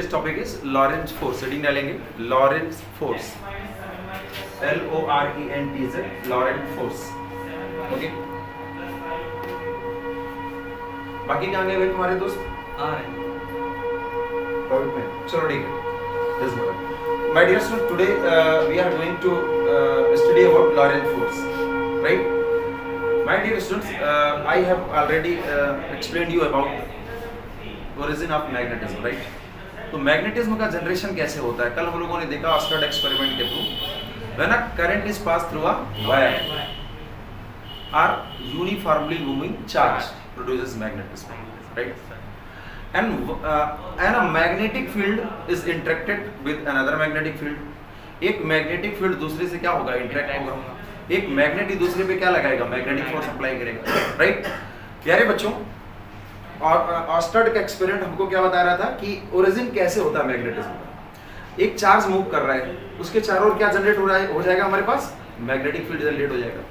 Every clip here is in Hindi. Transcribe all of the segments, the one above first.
today's topic is Lorentz force. Heading डालेंगे Lorentz force. LORENTZ Lorentz force. Okay. बाकी कहाँ गए तुम्हारे दोस्त? आ रहे हैं। चलो ठीक है. This is my dear students, today we are going to study about Lorentz force, right? My dear students, I have already explained you about origin of magnetism, right? तो मैग्नेटिज्म का जनरेशन कैसे होता है? कल हम लोगों ने देखा ऑस्टर्ड एक्सपेरिमेंट के through when a current is pass through a wire or uniformly moving charge produces magnetism, right? and a magnetic field is interacted with another magnetic field. एक मैग्नेटिक फील्ड दूसरे से क्या होगा? इंटरेक्ट होगा. एक मैग्नेट ही दूसरे पे क्या लगाएगा? मैग्नेटिक फोर्स अप्लाई करेगा, राइट? प्यारे बच्चों, और ऑस्टर्ड का एक्सपेरिमेंट हमको क्या बता रहा था कि ओरिजिन कैसे होता है मैग्नेटिज्म का. एक चार्ज मूव कर रहा है, उसके चारों ओर क्या जनरेट हो रहा है? हो जाएगा हमारे पास मैग्नेटिक फील्ड जनरेट हो जाएगा.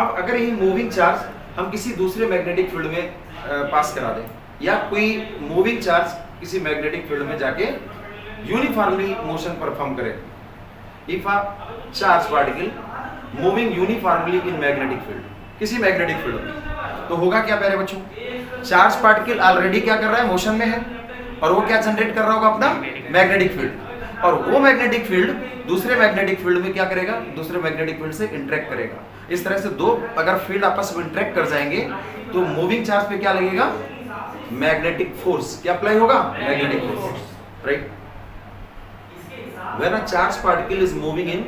अब अगर यही मूविंग चार्ज हम किसी दूसरे मैग्नेटिक फील्ड में पास करा दें, या कोई मूविंग चार्ज किसी मैग्नेटिक फील्ड में जाके यूनिफॉर्मली मोशन परफॉर्म करे, if a charge particle moving uniformly in magnetic field, किसी मैग्नेटिक फील्ड में, तो होगा क्या प्यारे बच्चों? चार्ज पार्टिकल ऑलरेडी क्या कर रहा है? मोशन में है, और वो क्या जनरेट कर रहा होगा? अपना मैग्नेटिक फील्ड. और वो मैग्नेटिक फील्ड दूसरे मैग्नेटिक फील्ड में क्या करेगा? दूसरे मैग्नेटिक फील्ड से इंटरेक्ट करेगा. इस तरह से दो अगर फील्ड आपस में इंटरेक्ट कर जाएंगे तो मूविंग चार्ज पे क्या लगेगा? Magnetic force. क्या अप्लाई होगा? Magnetic force, right? When a charged particle is moving in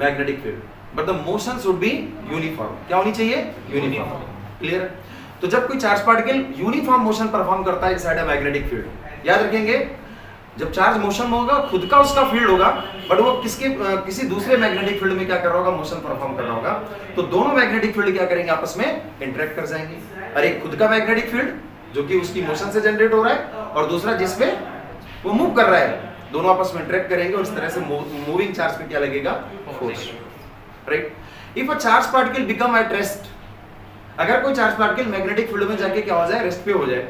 magnetic field, but the motion should be uniform. क्या होनी चाहिए? यूनिफॉर्म. क्लियर? तो जब कोई charge particle uniform motion perform करता है इनसाइड अ मैग्नेटिक फील्ड, याद रखेंगे जब चार्ज मोशन में होगा खुद का उसका फील्ड होगा, बट वो किसी दूसरे मैग्नेटिक फील्ड में क्या कर रहा होगा? मोशन परफॉर्म कर रहा होगा. तो दोनों मैग्नेटिक फील्ड क्या करेंगे? आपस में इंटरेक्ट कर जाएंगे. और एक खुद का मैग्नेटिक फील्ड जो कि उसकी मोशन से जनरेट हो रहा है, और दूसरा जिसमें वो मूव कर रहा है, दोनों आपस में इंटरेक्ट करेंगे और इस तरह से मूविंग चार्ज पे क्या लगेगा? Force, right? If a charge particle become at rest, अगर कोई चार्ज पार्टिकल मैग्नेटिक फील्ड में जाके क्या हो जाए? रेस्ट पे हो जाए,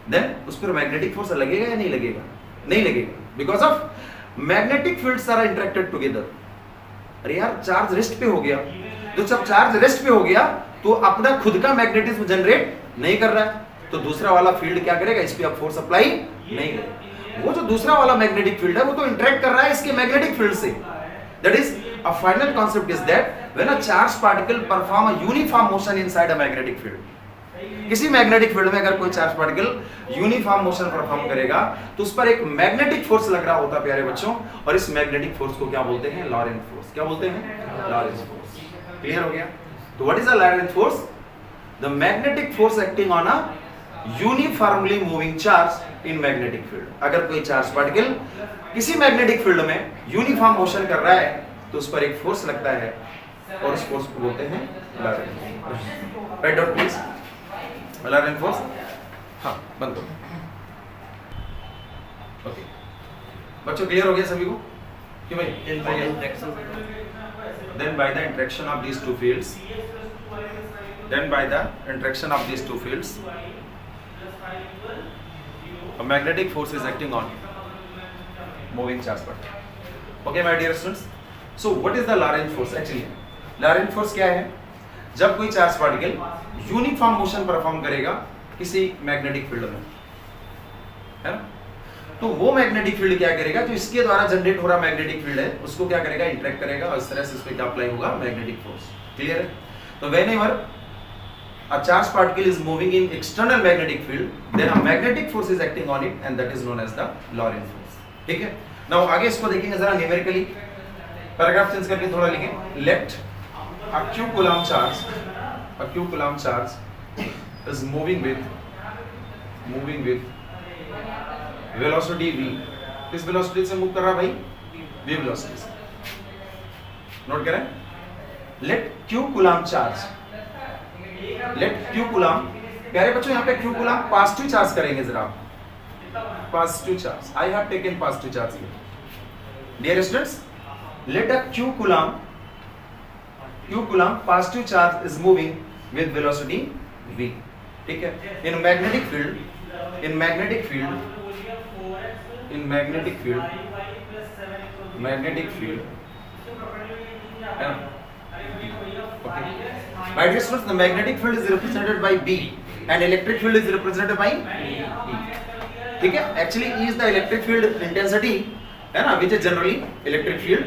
देन उस पर मैग्नेटिक फोर्स लगेगा या नहीं लगेगा? नहीं लगेगा, because of magnetic fields are interacted together. अरे यार, चार्ज रेस्ट पे हो गया, तो जब चार्ज रेस्ट पे हो गया तो अपना खुद का मैग्नेटिज्म जनरेट नहीं कर रहा है, तो दूसरा वाला फील्ड क्या करेगा? इस पे अब फोर्स अप्लाई नहीं करेगा. वो जो दूसरा वाला मैग्नेटिक फील्ड है वो तो इंटरेक्ट कर रहा है इसके मैग्नेटिक फील्ड से. That is a final concept is that when a charge particle perform a uniform motion inside a magnetic field, किसी मैग्नेटिक फील्ड में अगर कोई charge particle uniform motion perform करेगा तो उस पर एक मैग्नेटिक फोर्स लग रहा होता है प्यारे बच्चों, और इस मैग्नेटिक फोर्स को क्या बोलते हैं? Laurent force. क्या बोलते हैं? Laurent force. क्लियर हो गया? तो what is a Laurent force? The magnetic force acting on a uniformly moving charge in magnetic field. अगर कोई चार्ज पार्टिकल किसी मैग्नेटिक फील्ड में यूनिफॉर्म मोशन कर रहा है तो उस पर एक फोर्स लगता है, और उस फोर्स को बोलते हैं Laurent force. Write down please. Laurent force. हाँ, बंद करो. ओके बच्चों, क्लियर हो गया सभी को? क्यों भाई? Then by the interaction of these two fields, a magnetic force is acting on moving charge particle. Okay my dear students, so what is the Lorentz force? Actually Lorentz force क्या है? जब कोई charge particle uniform motion perform करेगा किसी मैग्नेटिक फील्ड में, है ना, तो वो मैग्नेटिक फील्ड क्या करेगा? जो इसके द्वारा जनरेट हो रहा मैग्नेटिक फील्ड है उसको क्या करेगा? इंटरेक्ट करेगा, और इस तरह से इस पे क्या अप्लाई होगा? Magnetic force. क्लियर है? तो whenever a charge particle is moving in external magnetic field, then a magnetic force is acting on it, and that is known as the Lorentz force. ठीक है? Now आगे इसको देखेंगे जरा न्यूमेरिकली. पैराग्राफ चेंज करके थोड़ा लिखें. Let a q coulomb charge is moving with velocity v. किस वेलोसिटी से मूव कर रहा भाई? v वेलोसिटी से. नोट करें. Let q coulomb charge, let q coulomb. प्यारे बच्चों, यहाँ पे q कूलम पॉजिटिव चार्ज करेंगे जरा. Positive charge, I have taken positive charge here. Dear students, let a q coulomb positive charge is moving with velocity v. ठीक है? In magnetic field in magnetic field okay, my dear students, the magnetic field is represented by B and electric field is represented by E. ठीक है, actually E is the electric field intensity है ना, which is generally electric field.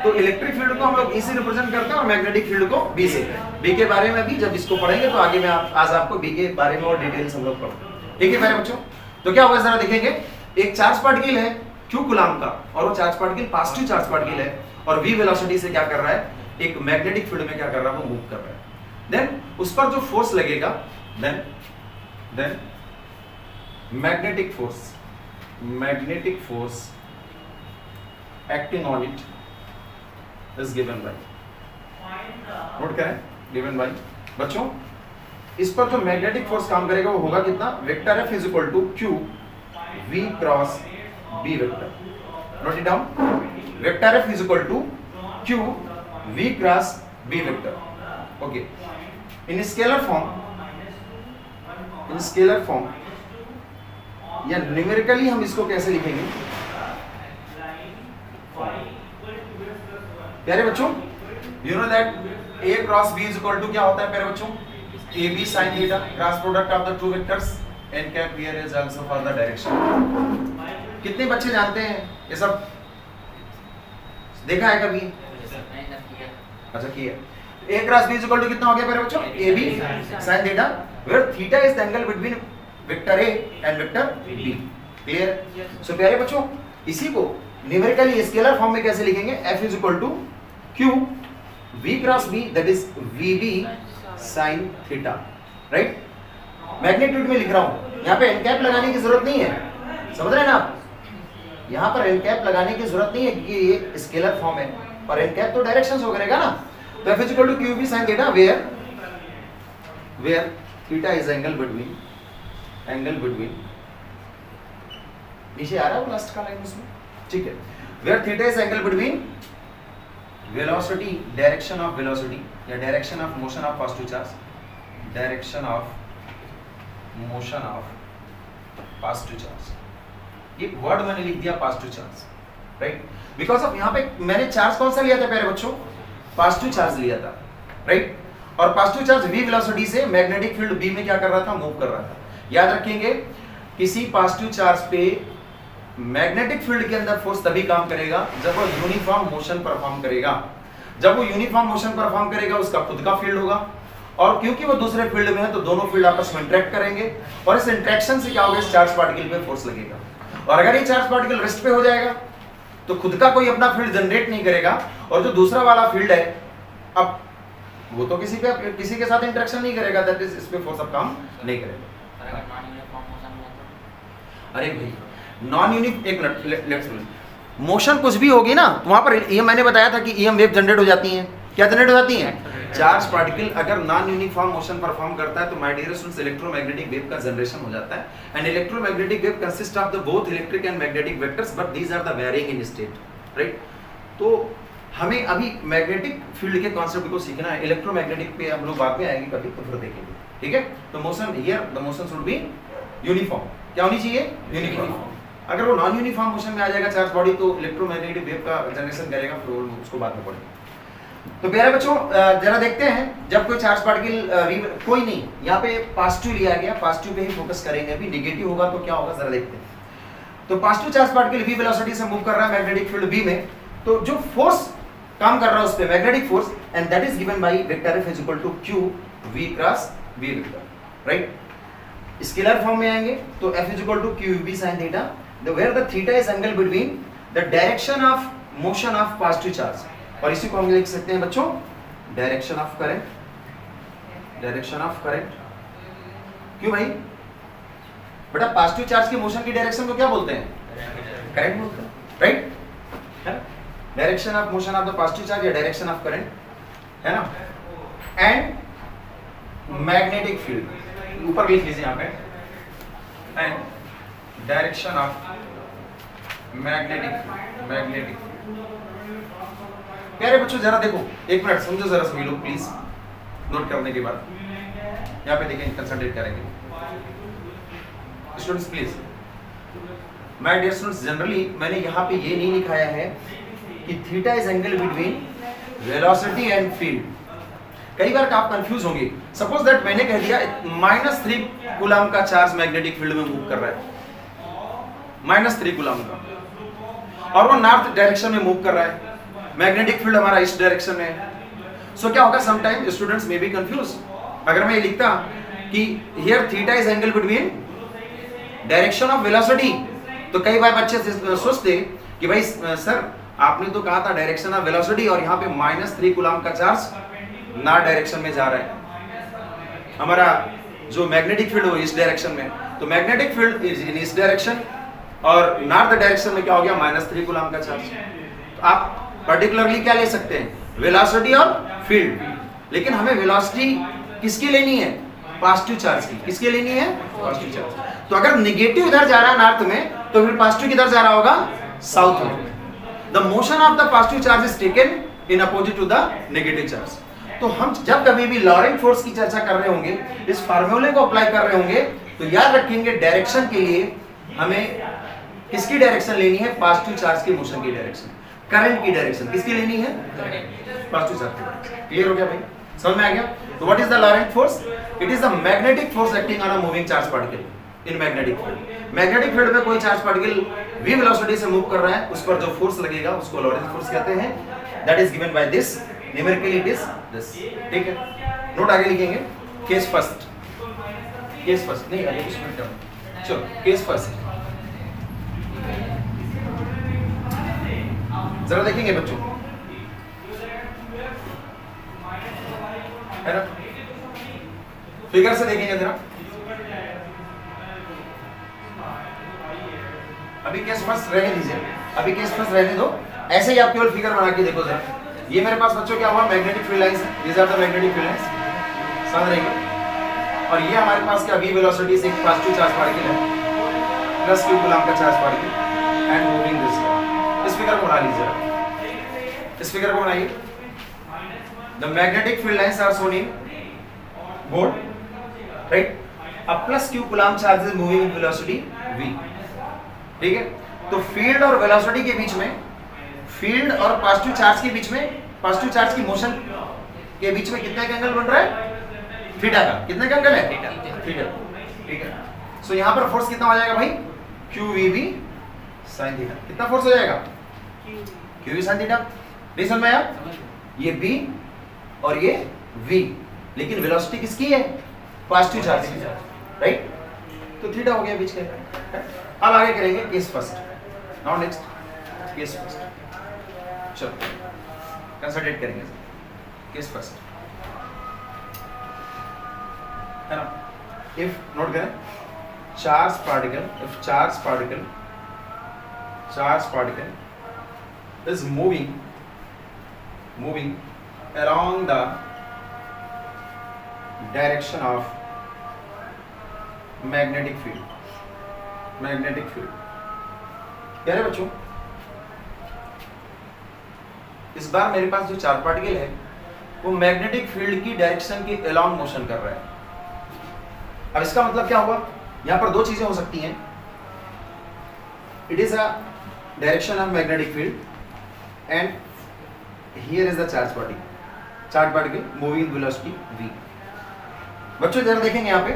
तो इलेक्ट्रिक फील्ड को हम लोग E से रिप्रेजेंट करते हैं और मैग्नेटिक फील्ड को B से. B के बारे में भी जब इसको पढ़ेंगे तो आगे मैं आज आपको B के बारे में और डिटेल्स हम लोग पढ़ेंगे. ठीक है मेरे बच्चों, तो क्या होगा जरा देखेंगे. एक चार्ज पार्टिकल है Q कूलम्ब का और वो charge particle positive charge particle है और V वेलोसिटी से क्या कर रहा है, एक मैग्नेटिक फील्ड में क्या कर रहा है, वो मूव कर रहा है. देन उस पर जो फोर्स लगेगा, then magnetic force acting on it is given by, note करें, given by. बच्चों इस पर जो मैग्नेटिक फोर्स काम करेगा वो होगा कितना, vector F is equal to Q V cross B vector. Note it down, vector F is equal to Q V cross B vector. Okay, in scalar form या न्यूमेरिकली हम इसको कैसे लिखेंगे प्यारे बच्चों. You know that A cross B is equal to क्या होता है प्यारे बच्चों, AB sin theta cross product of the two vectors n cap here is also for the direction. कितने बच्चे जानते हैं ये सब, देखा है कभी? अच्छा किया. A cross B is equal to कितना हो गया प्यारे बच्चों, AB sin theta, where theta is the angle between vector A and vector B. Clear? So प्यारे बच्चों इसी को न्यूमेरिकली स्केलर फॉर्म में कैसे लिखेंगे, F is equal to Q V cross B that is VB sin theta. Right, magnitude में लिख रहा हूं, यहाँ पे एन कैप लगाने की जरूरत नहीं है, समझ रहे हैं ना आप. यहाँ पर एन कैप लगाने की जरूरत नहीं है क्योंकि ये स्केलर फॉर्म है और एन कैप तो डायरेक्शन शो करेगा ना. तो F is equal to QB sin theta where theta is angle between नीचे आ रहा है वो लास्ट का लाइन उसमें. ठीक है, where theta is angle between velocity, direction of velocity या direction of motion of positive charge, direction of motion of positive charge. एक वर्ड मैंने लिख दिया positive charge, right, because of यहाँ पे मैंने चार्ज कौन सा लिया था प्यारे बच्चों, पॉजिटिव चार्ज लिया था. राइट, और पॉजिटिव चार्ज V वेलोसिटी से मैग्नेटिक फील्ड B में क्या कर रहा था, मूव कर रहा था. याद रखेंगे किसी पॉजिटिव चार्ज पे मैग्नेटिक फील्ड के अंदर फोर्स तभी काम करेगा जब वो यूनिफॉर्म मोशन परफॉर्म करेगा. जब वो यूनिफॉर्म मोशन परफॉर्म करेगा उसका खुद का फील्ड होगा और क्योंकि वो दूसरे फील्ड में है तो दोनों फील्ड आपस में इंटरेक्ट करेंगे और इस इंटरेक्शन से क्या होगा, इस चार्ज पार्टिकल पे फोर्स लगेगा. और अगर ये चार्ज पार्टिकल रेस्ट पे हो जाएगा तो खुद का कोई अपना फील्ड जनरेट नहीं करेगा और जो दूसरा वाला फील्ड है अब वो तो किसी के साथ इंटरेक्शन नहीं करेगा, दैट इज इस पे फोर्स अब काम नहीं करेगा. अरे भाई नॉन यूनिक, एक मिनट लेट्स मोशन कुछ भी होगी ना तो वहां पर ये मैंने बताया था कि ईएम वेव जनरेट हो जाती हैं. क्या जनरेट हो जाती हैं, चार्ज पार्टिकल अगर नॉन यूनिफॉर्म मोशन परफॉर्म करता है तो my dear students electromagnetic wave का जनरेशन हो जाता है. And electromagnetic wave consist of the both electric and magnetic vectors but these are the varying in state. Right, तो हमें अभी मैग्नेटिक फील्ड के कॉन्सेप्ट को सीखना है, इलेक्ट्रोमैग्नेटिक पे हम लोग बाद में आएंगे कभी तो फिर देखेंगे. ठीक है, तो motion here the motion should be uniform. क्या होनी चाहिए, यूनिफॉर्म. अगर वो नॉन यूनिफॉर्म मोशन में आ जाएगा चार्ज बॉडी तो इलेक्ट्रोमैग्नेटिक वेव का जनरेशन करेगा, फिर वो उसको बाद में पढ़ेंगे. तो प्यारे बच्चों जरा देखते हैं जब कोई चार्ज पार्टिकल कोई नहीं, यहाँ पे पॉजिटिव लिया गया, पॉजिटिव पे ही फोकस करेंगे. अभी नेगेटिव होगा तो क्या होगा जरा देखते हैं. तो positive charge particle V velocity से मूव कर रहा है मैग्नेटिक फील्ड B में, तो जो फोर्स काम कर रहा है उस पे magnetic force and that is given by vector F is equal to Q V cross B vector. Right, scalar form में आएंगे तो F is equal to QB sin theta where the theta is angle between the direction of motion of positive charge. और इसी को हम लिख सकते हैं बच्चों direction of current. Direction of current क्यों भाई बेटा, पॉजिटिव चार्ज के मोशन की डायरेक्शन को क्या बोलते हैं, करंट बोलते हैं. Right, direction of motion of the positive charge या डायरेक्शन ऑफ करंट है ना. एंड मैग्नेटिक फील्ड ऊपर लिख लीजिए यहाँ पे, एंड डायरेक्शन ऑफ मैग्नेटिक. प्यारे बच्चों जरा देखो, एक मिनट समझो जरा सभी लोग प्लीज, नोट करने के बाद यहाँ पे देखें, कंसंट्रेट करेंगे students please. My dear students, generally मैंने यहाँ पे ये नहीं लिखाया है कि theta is angle between velocity and field. कई बार आप कंफ्यूज होंगे। सपोज दैट मैंने कह दिया -3 कूलम का चार्ज मैग्नेटिक फील्ड में मूव कर रहा है, -3 कूलम का, और वो नॉर्थ डायरेक्शन में मूव कर रहा है, मैग्नेटिक फील्ड हमारा इस डायरेक्शन में है। सो क्या होगा, sometime students may be confuse. अगर मैं ये लिखता कि here theta is angle between direction of velocity, तो कई बार बच्चे सोचते कि भाई सर आपने तो कहा था डायरेक्शन ऑफ वेलोसिटी और यहाँ पे -3 कूलम का चार्ज नॉर्थ डायरेक्शन में जा रहा है, हमारा जो मैग्नेटिक फील्ड वो इस डायरेक्शन में, तो मैग्नेटिक फील्ड इज इन इस डायरेक्शन और नॉर्थ डायरेक्शन में क्या हो गया, -3 कूलम का चार्ज। तो आप पर्टिकुलरली क्या ले सकते हैं, वेलोसिटी और फील्ड, लेकिन हमें वेलोसिटी किसकी लेनी है, पॉजिटिव चार्ज की। किसकी लेनी है, पॉजिटिव चार्ज। तो अगर नेगेटिव इधर जा रहा है नॉर्थ में, तो फिर पॉजिटिव किधर जा रहा होगा, साउथ में। The motion of the positive charge is taken in opposite to the negative charge. तो हम जब कभी भी लॉरेंट फोर्स की चर्चा कर रहे होंगे, इस फार्मूले को अप्लाई कर रहे होंगे, तो याद रखेंगे डायरेक्शन के लिए हमें किसकी डायरेक्शन लेनी है, पॉजिटिव चार्ज के मोशन की डायरेक्शन, करंट की डायरेक्शन किसकी लेनी है, पॉजिटिव चार्ज। क्लियर हो गया भाई, समझ में आ गया। तो what is the Lorentz force, it is the magnetic force acting on a moving charge particle in magnetic field. Magnetic field में कोई चार्ज पार्टिकल v वेलोसिटी से मूव कर रहा है, उस पर जो फोर्स लगेगा उसको लॉरेंट फोर्स कहते हैं। That is given by this, numerically it is this. ठीक है, नोट आगे लिखेंगे। केस फर्स्ट, केस फर्स्ट नहीं आगे कुछ मिनट का, चलो केस फर्स्ट जरा देखेंगे बच्चों, है ना, फिगर से देखेंगे जरा। अभी केस फर्स्ट रहने दीजिए, अभी केस फर्स्ट रहने दो, ऐसे ही आप केवल फिगर बना के देखो जरा। ये मेरे पास बच्चों क्या हुआ, मैग्नेटिक फील्ड लाइंस है, these are the magnetic field lines, समझ रहे हैं। और ये हमारे पास क्या v वेलोसिटी से एक पॉजिटिव चार्ज पार्टिकल है, प्लस q कूलम का charge particle and moving this way. इस फिगर को बना लीजिए, इस फिगर को बनाइए। The magnetic field lines are shown in board, right. A plus q coulomb charge is moving with velocity v, ठीक है। तो फील्ड और वेलोसिटी के बीच में, फील्ड और पॉजिटिव चार्ज के बीच में, पॉजिटिव चार्ज की मोशन के बीच में कितना का एंगल बन रहा है, थीटा का। कितने का एंगल है, थीटा, ठीक है। सो यहां पर फोर्स कितना हो जाएगा भाई, QVB sin थीटा। कितना फोर्स हो जाएगा, QV sin थीटा। नहीं समझ में आया, ये B और ये V, लेकिन वेलोसिटी किसकी है, पॉजिटिव चार्ज की, राइट। तो थीटा हो गया बीच का। अब आगे करेंगे case first. Now next case first, चलो कंसंट्रेट करेंगे केस फर्स्ट, है ना। इफ नोट करें, charge particle, if charge particle is moving along the direction of magnetic field, प्यारे बच्चों, इस बार मेरे पास जो चार्ज पार्टिकल है वो मैग्नेटिक फील्ड की डायरेक्शन के अलोंग मोशन कर रहा है। अब इसका मतलब क्या हुआ, यहां पर दो चीजें हो सकती हैं। It is a direction of magnetic field and here is the charge particle moving with velocity v। बच्चों जरा देखेंगे यहाँ पे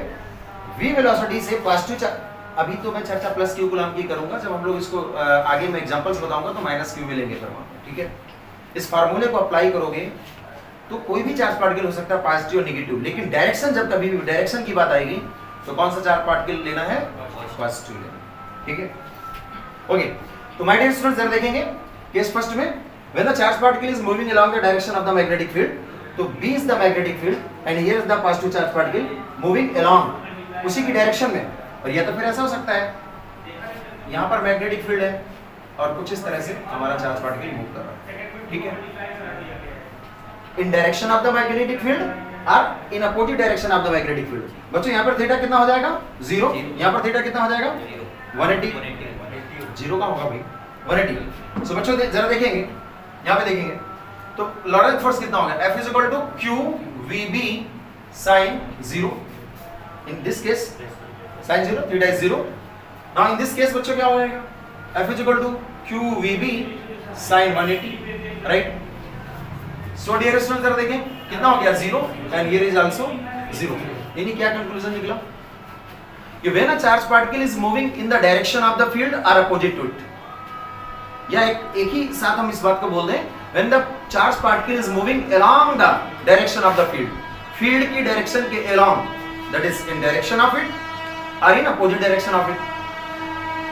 v वेलोसिटी से पॉजिटिव, अभी तो मैं चर्चा प्लस q कूलम की करूंगा, जब हम लोग इसको आगे मैं एग्जांपल्स बताऊंगा तो माइनस q मिलेंगे फिर वहां, ठीक है। इस फार्मूले को अप्लाई करोगे तो कोई भी चार्ज पार्टिकल हो सकता है पॉजिटिव और नेगेटिव, लेकिन डायरेक्शन, जब कभी भी डायरेक्शन की बात आएगी तो कौन सा चार्ज पार्टिकल लेना है, पॉजिटिव लेना, ठीक है। ओके, तो माय डियर स्टूडेंट्स जरा देखेंगे केस फर्स्ट में, when the charge particle is moving along the direction of the magnetic field, तो B is the magnetic field and here is the positive charge particle moving along उसी की डायरेक्शन में। और या तो फिर ऐसा हो सकता है, यहाँ पर मैग्नेटिक फील्ड है और कुछ इस तरह से हमारा चार्ज पार्टिकल मूव कर रहा है, ठीक है, in direction of the magnetic field और in opposite direction of the magnetic field. बच्चों यहाँ पर थीटा कितना हो जाएगा, 0, यहाँ पर थीटा कितना हो जाएगा, 180, 0 का होगा भाई 180। सो बच्चों जरा देखेंगे, यहाँ पे देखेंगे तो लॉरेंट फोर्स कितना होगा, F is equal to QVB sin 0, in this case sin 0, theta is 0 now in this case बच्चों क्या हो जाएगा, F is equal to QVB sin 180, right. So dear students जरा देखें कितना हो गया 0 एंड हियर इज आल्सो 0। यानी क्या कंक्लूजन निकला कि when a charge particle is moving in the direction of the field are opposite to it, या एक ही साथ हम इस बात को बोल दें, when the charge particle is moving along the direction of the field, field की डायरेक्शन के along, that is in direction of it और in opposite direction of it,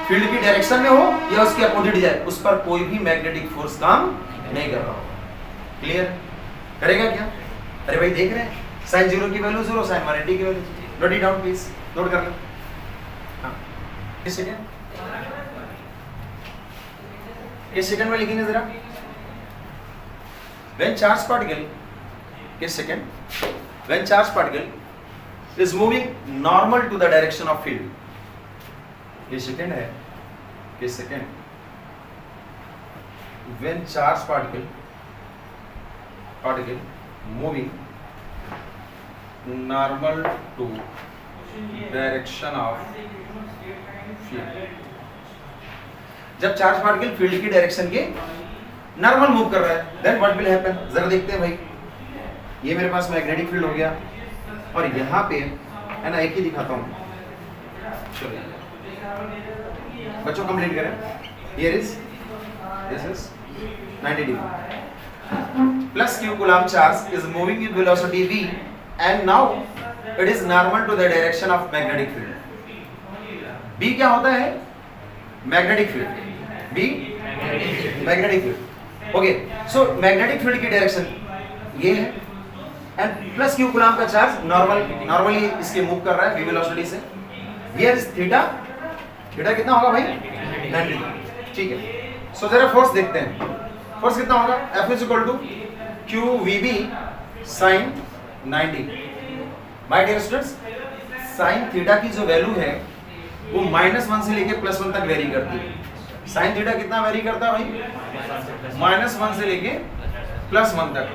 field की डायरेक्शन में हो या उसके अपोजिट जाए, उस पर कोई भी मैग्नेटिक फोर्स काम नहीं कर रहा होगा। क्लियर? करेगा क्या? अरे भाई देख रहे हैं sin 0 की वैल्यू 0, sin 180 की value, note it down please, note कर लो। हां किस सेकंड में लिखेंगे जरा, व्हेन चार्ज पार्टिकल, किस second, when charge particle is moving normal to the direction of field, ये सेकंड है, किस second, when charge particle moving normal to direction of field, जब चार्ज पार्टिकल फील्ड की डायरेक्शन के नॉर्मल मूव कर रहा है, देन व्हाट विल हैपन, जरा देखते हैं भाई। ये मेरे पास मैग्नेटिक फील्ड हो गया और यहाँ पे है ना, एक ही दिखाता हूँ, चलो बच्चों कंप्लीट करें। Here is this is 90 degree plus q coulomb charge is moving with velocity v and now it is normal to the direction of magnetic field. b क्या होता है, magnetic field, b magnetic field, okay, so magnetic field की डायरेक्शन ये है and plus q coulomb का चार्ज नॉर्मली इसके मूव कर रहा है v वेलोसिटी से, here is थीटा, थीटा कितना होगा भाई 90, ठीक है। सो जरा फोर्स देखते हैं, फोर्स कितना होगा, F is equal to QVB sin 90। My dear students, sin theta की जो वैल्यू है वो -1 से लेके +1 तक वेरी करती है। sin थीटा कितना वेरी करता है भाई, -1 से लेके +1 तक।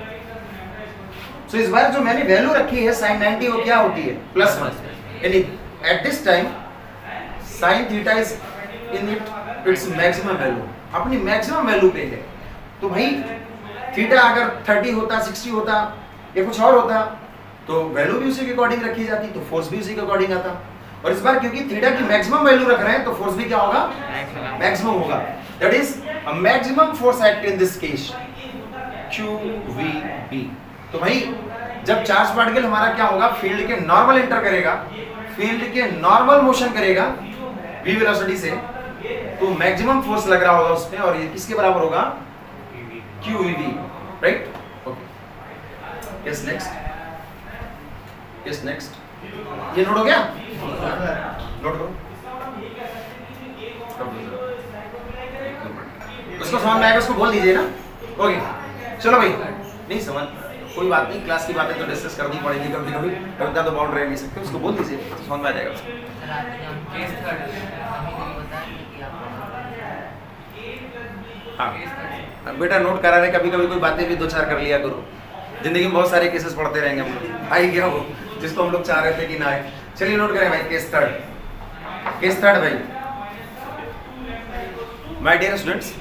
सो इस बार जो मैंने वैल्यू रखी है sin 90 वो क्या होती है, +1, यानी at this time sin theta is in its maximum value, अपनी मैक्सिमम वैल्यू पे है। तो भाई थीटा अगर 30 होता, 60 होता या कुछ और होता तो वैल्यू भी उसी के अकॉर्डिंग रखी जाती, तो फोर्स भी उसी के अकॉर्डिंग आता। और इस बार क्योंकि थीटा की मैक्सिमम वैल्यू रख रहे हैं तो फोर्स भी क्या होगा, मैक्सिमम होगा, that is a maximum force act in this case QVB। तो भाई जब चार्ज पार्टिकल हमारा क्या होगा, फील्ड के नॉर्मल एंटर करेगा, फील्ड के नॉर्मल मोशन करेगा v वेलोसिटी से, तो मैक्सिमम फोर्स लग रहा होगा उसमें और ये किसके बराबर होगा, QVB, right. Okay, yes next, yes next, ये नोट हो गया, नोट करो, उसको समझ में आएगा उसको बोल दीजिए ना। ओके चलो भाई, नहीं समझ कोई बात नहीं, क्लास की बातें तो डिस्कस करनी पड़ेगी कभी कभी, कविता तो बाउंड रह नहीं सकते, उसको बोल दीजिए तो समझ में आ जाएगा उसको। हाँ बेटा नोट करा रहे, कभी कभी कोई बातें भी 2-4 कर लिया करो, जिंदगी में बहुत सारे केसेस पढ़ते रहेंगे हम लोग, आई क्या वो जिसको हम लोग चाह रहे थे कि ना आए। चलिए नोट करें भाई, केस थर्ड भाई, my dear students,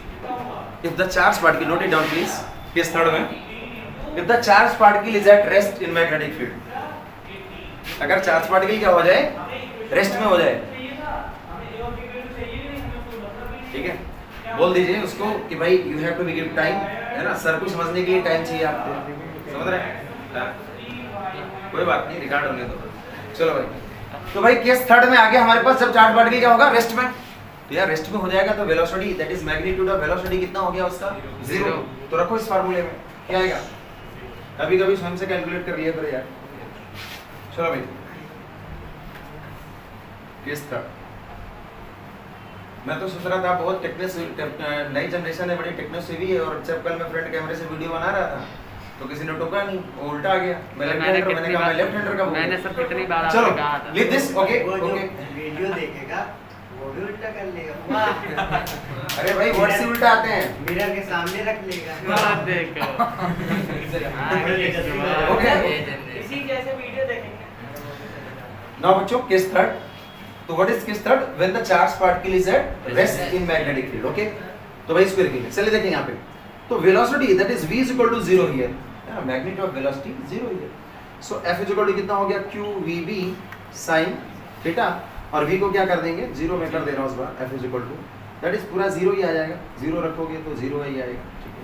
if the charge particle, note it down please, case third में, if the charge particle is at rest in magnetic field, अगर चार्ज पार्टिकल क्या हो जाए, रेस्ट में हो जाए, ठीक है, बोल दीजिए उसको कि भाई you have to give time, है ना, सर को समझने के लिए टाइम चाहिए आपको, समझ रहे हैं, कोई बात नहीं, रिकॉर्ड होने दो। चलो भाई, तो भाई केस थर्ड में आ गया हमारे पास, जब चार्ज पार्टिकल क्या होगा, रेस्ट में, तो यार रेस्ट में हो जाएगा तो velocity, that is magnitude of velocity कितना हो गया उसका, 0। तो रखो इस फार्मूले में, क्या आएगा, कभी कभी स्वयं से कैलकुलेट कर लिया करो यार। चलो भाई, केस थर्ड, मैं तो सोच रहा था बहुत टेक्निक्स, नई जनरेशन है, बड़ी टेक्निक्स भी है, और जब कल मैं फ्रंट कैमरे से वीडियो बना रहा था तो किसी ने टोका नहीं, वो उल्टा आ गया, मैंने कहा मैं लेफ्ट हैंडर का, मैंने सब कितनी बार आपको कहा था। Leave this, okay okay, video देखेगा वो भी उल्टा कर लेगा। अरे भाई वर्ड से उल्टा आते हैं, मिरर के सामने रख लेगा, बात देखो, ओके इसी जैसे वीडियो देखेंगे। नाउ बच्चों केस थर्ड, तो what is case third, when the charge particle is at rest in magnetic field. Okay, तो भाई इसको लिखेंगे। चलिए देखेंगे यहाँ पे, तो velocity that is v is equal to 0 here, magnitude of velocity 0 here. So f is equal to कितना हो गया, qvb sin थीटा, और v को क्या कर देंगे 0 में कर दे रहा हूं इस बार, f is equal to that is पूरा 0 ही आ जाएगा, 0 रखोगे तो 0 ही आएगा, ठीक है,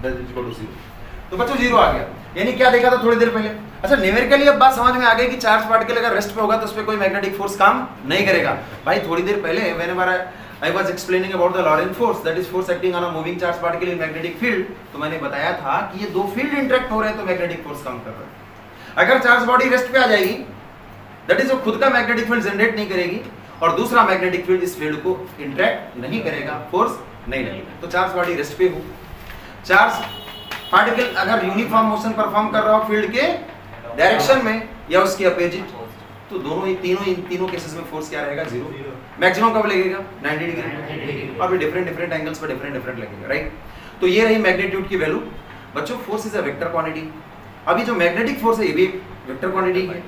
दैट इज इक्वल टू 0। तो बच्चों 0 आ गया, यानी क्या देखा था थोड़ी देर पहले। अच्छा न्यूमेरिकली अब बात समझ में आ गई कि चार्ज पार्टिकल अगर रेस्ट पे होगा तो उस पर कोई मैग्नेटिक फोर्स काम नहीं करेगा। भाई थोड़ी देर पहले whenever I was explaining about the Lorentz force, that is force acting on a moving charge particle in magnetic field, तो मैंने बताया था कि ये दो फील्ड इंटरेक्ट हो रहे हैं तो मैग्नेटिक फोर्स काम कर रहा है। अगर चार्ज बॉडी रेस्ट पे आ जाएगी, दैट इज वो खुद का मैग्नेटिक फील्ड जनरेट नहीं करेगी और दूसरा मैग्नेटिक फील्ड इस फील्ड को इंटरेक्ट नहीं करेगा, फोर्स नहीं लगेगा। तो चार्ज बॉडी रेस्ट पे हो, चार्ज पार्टिकल अगर यूनिफॉर्म मोशन परफॉर्म कर रहा हो फील्ड के डायरेक्शन में या उसके अपोजिट, तो दोनों ही तीनों केसेस में फोर्स क्या रहेगा, 0। मैक्सिमम कब लगेगा, 90 डिग्री, और भी डिफरेंट एंगल्स पर डिफरेंट लगेगा, राइट। तो ये रही मैग्नीट्यूड की वैल्यू। बच्चों force is a vector quantity, अभी जो मैग्नेटिक फोर्स है ये भी वेक्टर क्वांटिटी है।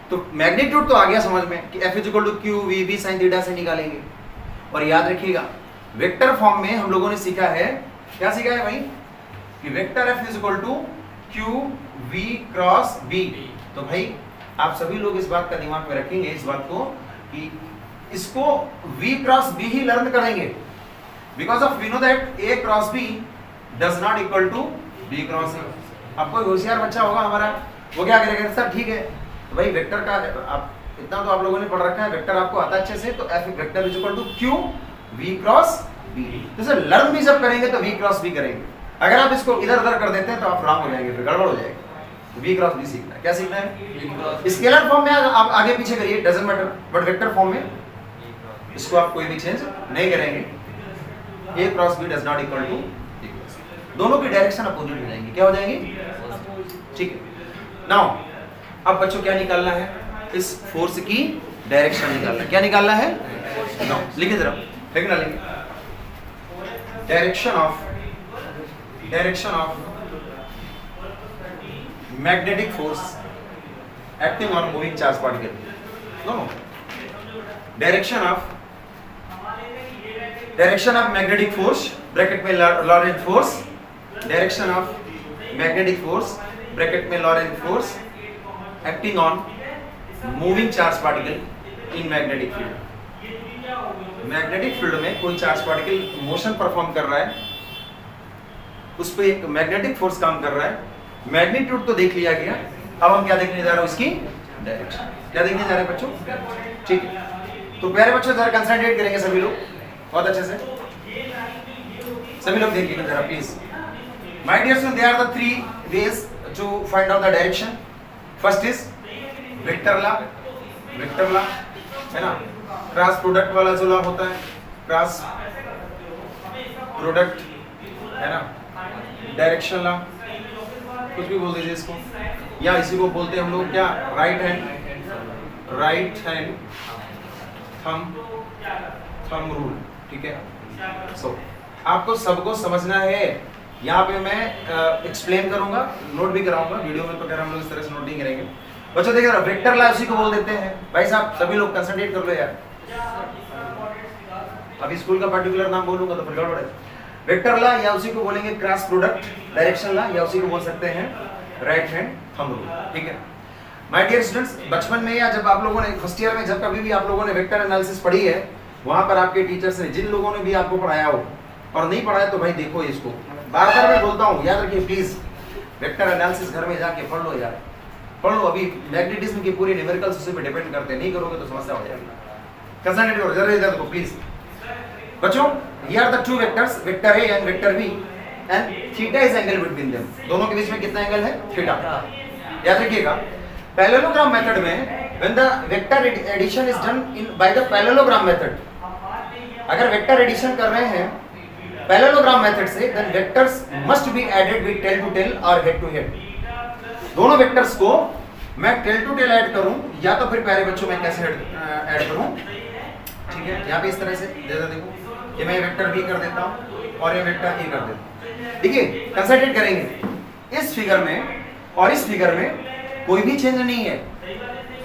तो मैग्नीट्यूड तो आ गया समझ में कि F is equal to Q V sin theta से निकालेंगे, और याद रखिएगा वेक्टर फॉर्म में हम लोगों ने सीखा है, क्या सीखा है भाई, कि vector F is equal to Q V cross B। तो भाई आप सभी लोग इस बात का दिमाग में रखेंगे, इस बात को कि इसको V क्रॉस B ही लर्न करेंगे, because of we know that A cross B does not equal to B cross A। अब कोई होशियार बच्चा होगा हमारा, वो क्या करेगा, सर ठीक है तो भाई वेक्टर का आप इतना तो आप लोगों ने पढ़ रखा है, वेक्टर आपको आता अच्छे से, तो F vector is equal to Q V cross B। तो सर लर्न भी जब करेंगे तो V क्रॉस B करेंगे, अगर आप इसको इधर उधर कर देते हैं तो आप रॉन्ग हो जाएंगे, फिर गड़बड़ हो जाएगा। V क्रॉस B सीखना है, क्या सीखना है, स्केलर फॉर्म में आप आगे पीछे करिए doesn't matter, but vector form में इसको आप कोई भी चेंज नहीं करेंगे। A cross B does not equal to B cross B, दोनों की डायरेक्शन अपोजिट हो जाएंगी, क्या हो जाएंगी, ठीक है। नाउ अब बच्चों क्या निकालना है, इस फोर्स की डायरेक्शन निकालना है, क्या निकालना है, नाउ लिखिए जरा, ठीक ना, लिखिए direction of magnetic force acting on moving charge particle, no direction of magnetic force bracket में Lorentz force, direction of magnetic force bracket में Lorentz force acting on moving charge particle in magnetic field। Magnetic field में कोई चार्ज पार्टिकल मोशन परफॉर्म कर रहा है, उस पर एक मैग्नेटिक फोर्स काम कर रहा है। मैग्नीट्यूड तो देख लिया गया, अब हम क्या देखने जा रहे हैं, उसकी डायरेक्शन, क्या देखने जा रहे हैं बच्चों, ठीक है। तो प्यारे बच्चों जरा कंसंट्रेट करेंगे सभी लोग बहुत अच्छे से, सभी लोग देखिए जरा please. My dear student, there are the 3 ways to find out the direction। First is vector law है ना, क्रॉस प्रोडक्ट वाला जो लॉ होता है, क्रॉस प्रोडक्ट है ना, डायरेक्शन लॉ, कुछ भी बोल दीजिए इसको, या इसी को बोलते हैं हम लोग क्या, राइट हैंड थंब रूल, ठीक है। सो आपको सबको समझना है, यहाँ पे मैं एक्सप्लेन करूंगा, नोट भी कराऊंगा वीडियो में, तो खैर हम लोग इस तरह से नोट नहीं करेंगे। बच्चों देखिए वेक्टर लॉ उसी को बोल देते हैं, भाई साहब सभी लोग कंसंट्रेट कर लो यार, अभी स्कूल का पर्टिकुलर नाम बोलूंगा तो फिर गड़बड़ है। वेक्टर लॉ या उसी को बोलेंगे क्रॉस प्रोडक्ट डायरेक्शन लॉ, या उसी को बोल सकते हैं राइट हैंड थंब रूल, ठीक है। माय डियर स्टूडेंट्स, बचपन में या जब आप लोगों ने फर्स्ट ईयर में जब कभी भी आप लोगों ने वेक्टर एनालिसिस पढ़ी है, वहां पर आपके टीचर्स ने, जिन लोगों ने भी आपको पढ़ाया हो और नहीं पढ़ाया तो भाई देखो इसको, बार बार मैं बोलता हूँ, याद रखिए प्लीज, वेक्टर एनालिसिस घर में जाके पढ़ लो यार, पढ़ लो। अभी मैग्नेटिज्म की पूरी न्यूमेरिकल्स उसी पे डिपेंड करते हैं, नहीं करोगे तो समस्या हो जाएगी। कंसंट्रेट करो जरा इधर देखो प्लीज बच्चों, here are the two vectors, vector A and vector B, and theta is angle between them। दोनों के बीच में कितना एंगल है, थीटा। याद रखिएगा पैरेललोग्राम मेथड में when the vector addition is done in by the parallelogram method, अगर वेक्टर एडिशन कर रहे हैं पैरेललोग्राम मेथड से, then vectors must be added with tail to tail or head to head। दोनों वेक्टर्स को मैं टेल टू टेल ऐड करूं, या तो फिर प्यारे बच्चों मैं कैसे ऐड करूं, ठीक है। यहाँ पे इस तरह से देखो, ये मैं वेक्टर बी कर देता हूँ और ये वेक्टर ए कर देता हूँ, देखिए कंसंट्रेट करेंगे। इस फिगर में और इस फिगर में कोई भी चेंज नहीं है,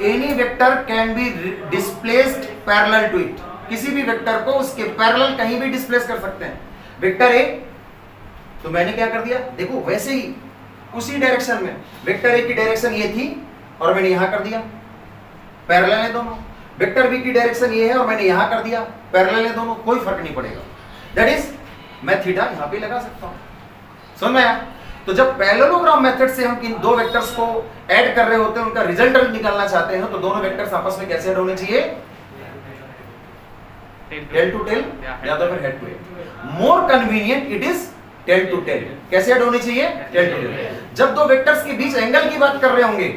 any vector can be displaced parallel to it, किसी भी वेक्टर को उसके पैरेलल कहीं भी डिस्प्लेस कर सकते हैं। वेक्टर ए, तो मैंने क्या कर दिया, देखो वैसे ही उसी डायरेक्शन में, वेक्टर ए की डायरेक्शन ये थी और मैंने यहां कर दिया, पैरेलल है दोनों। वेक्टर बी की डायरेक्शन ये है और मैंने यहां कर दिया, पैरेलल है दोनों, कोई फर्क नहीं पड़ेगा। दैट इज मैं थीटा यहां पे लगा सकता हूं, समझ में आया? तो जब पैरेललोग्राम मेथड से हम इन दो वेक्टर्स को ऐड कर रहे होते हैं, उनका रिजल्ट निकालना चाहते हैं, तो दोनों वेक्टर्स आपस में कैसे ऐड होने चाहिए, टेल टू टेल या तो फिर head to head. More convenient it is tail to tail. कैसे ऐड होनी चाहिए, टेल टू टेल। जब दो वेक्टर्स के बीच एंगल की बात कर रहे होंगे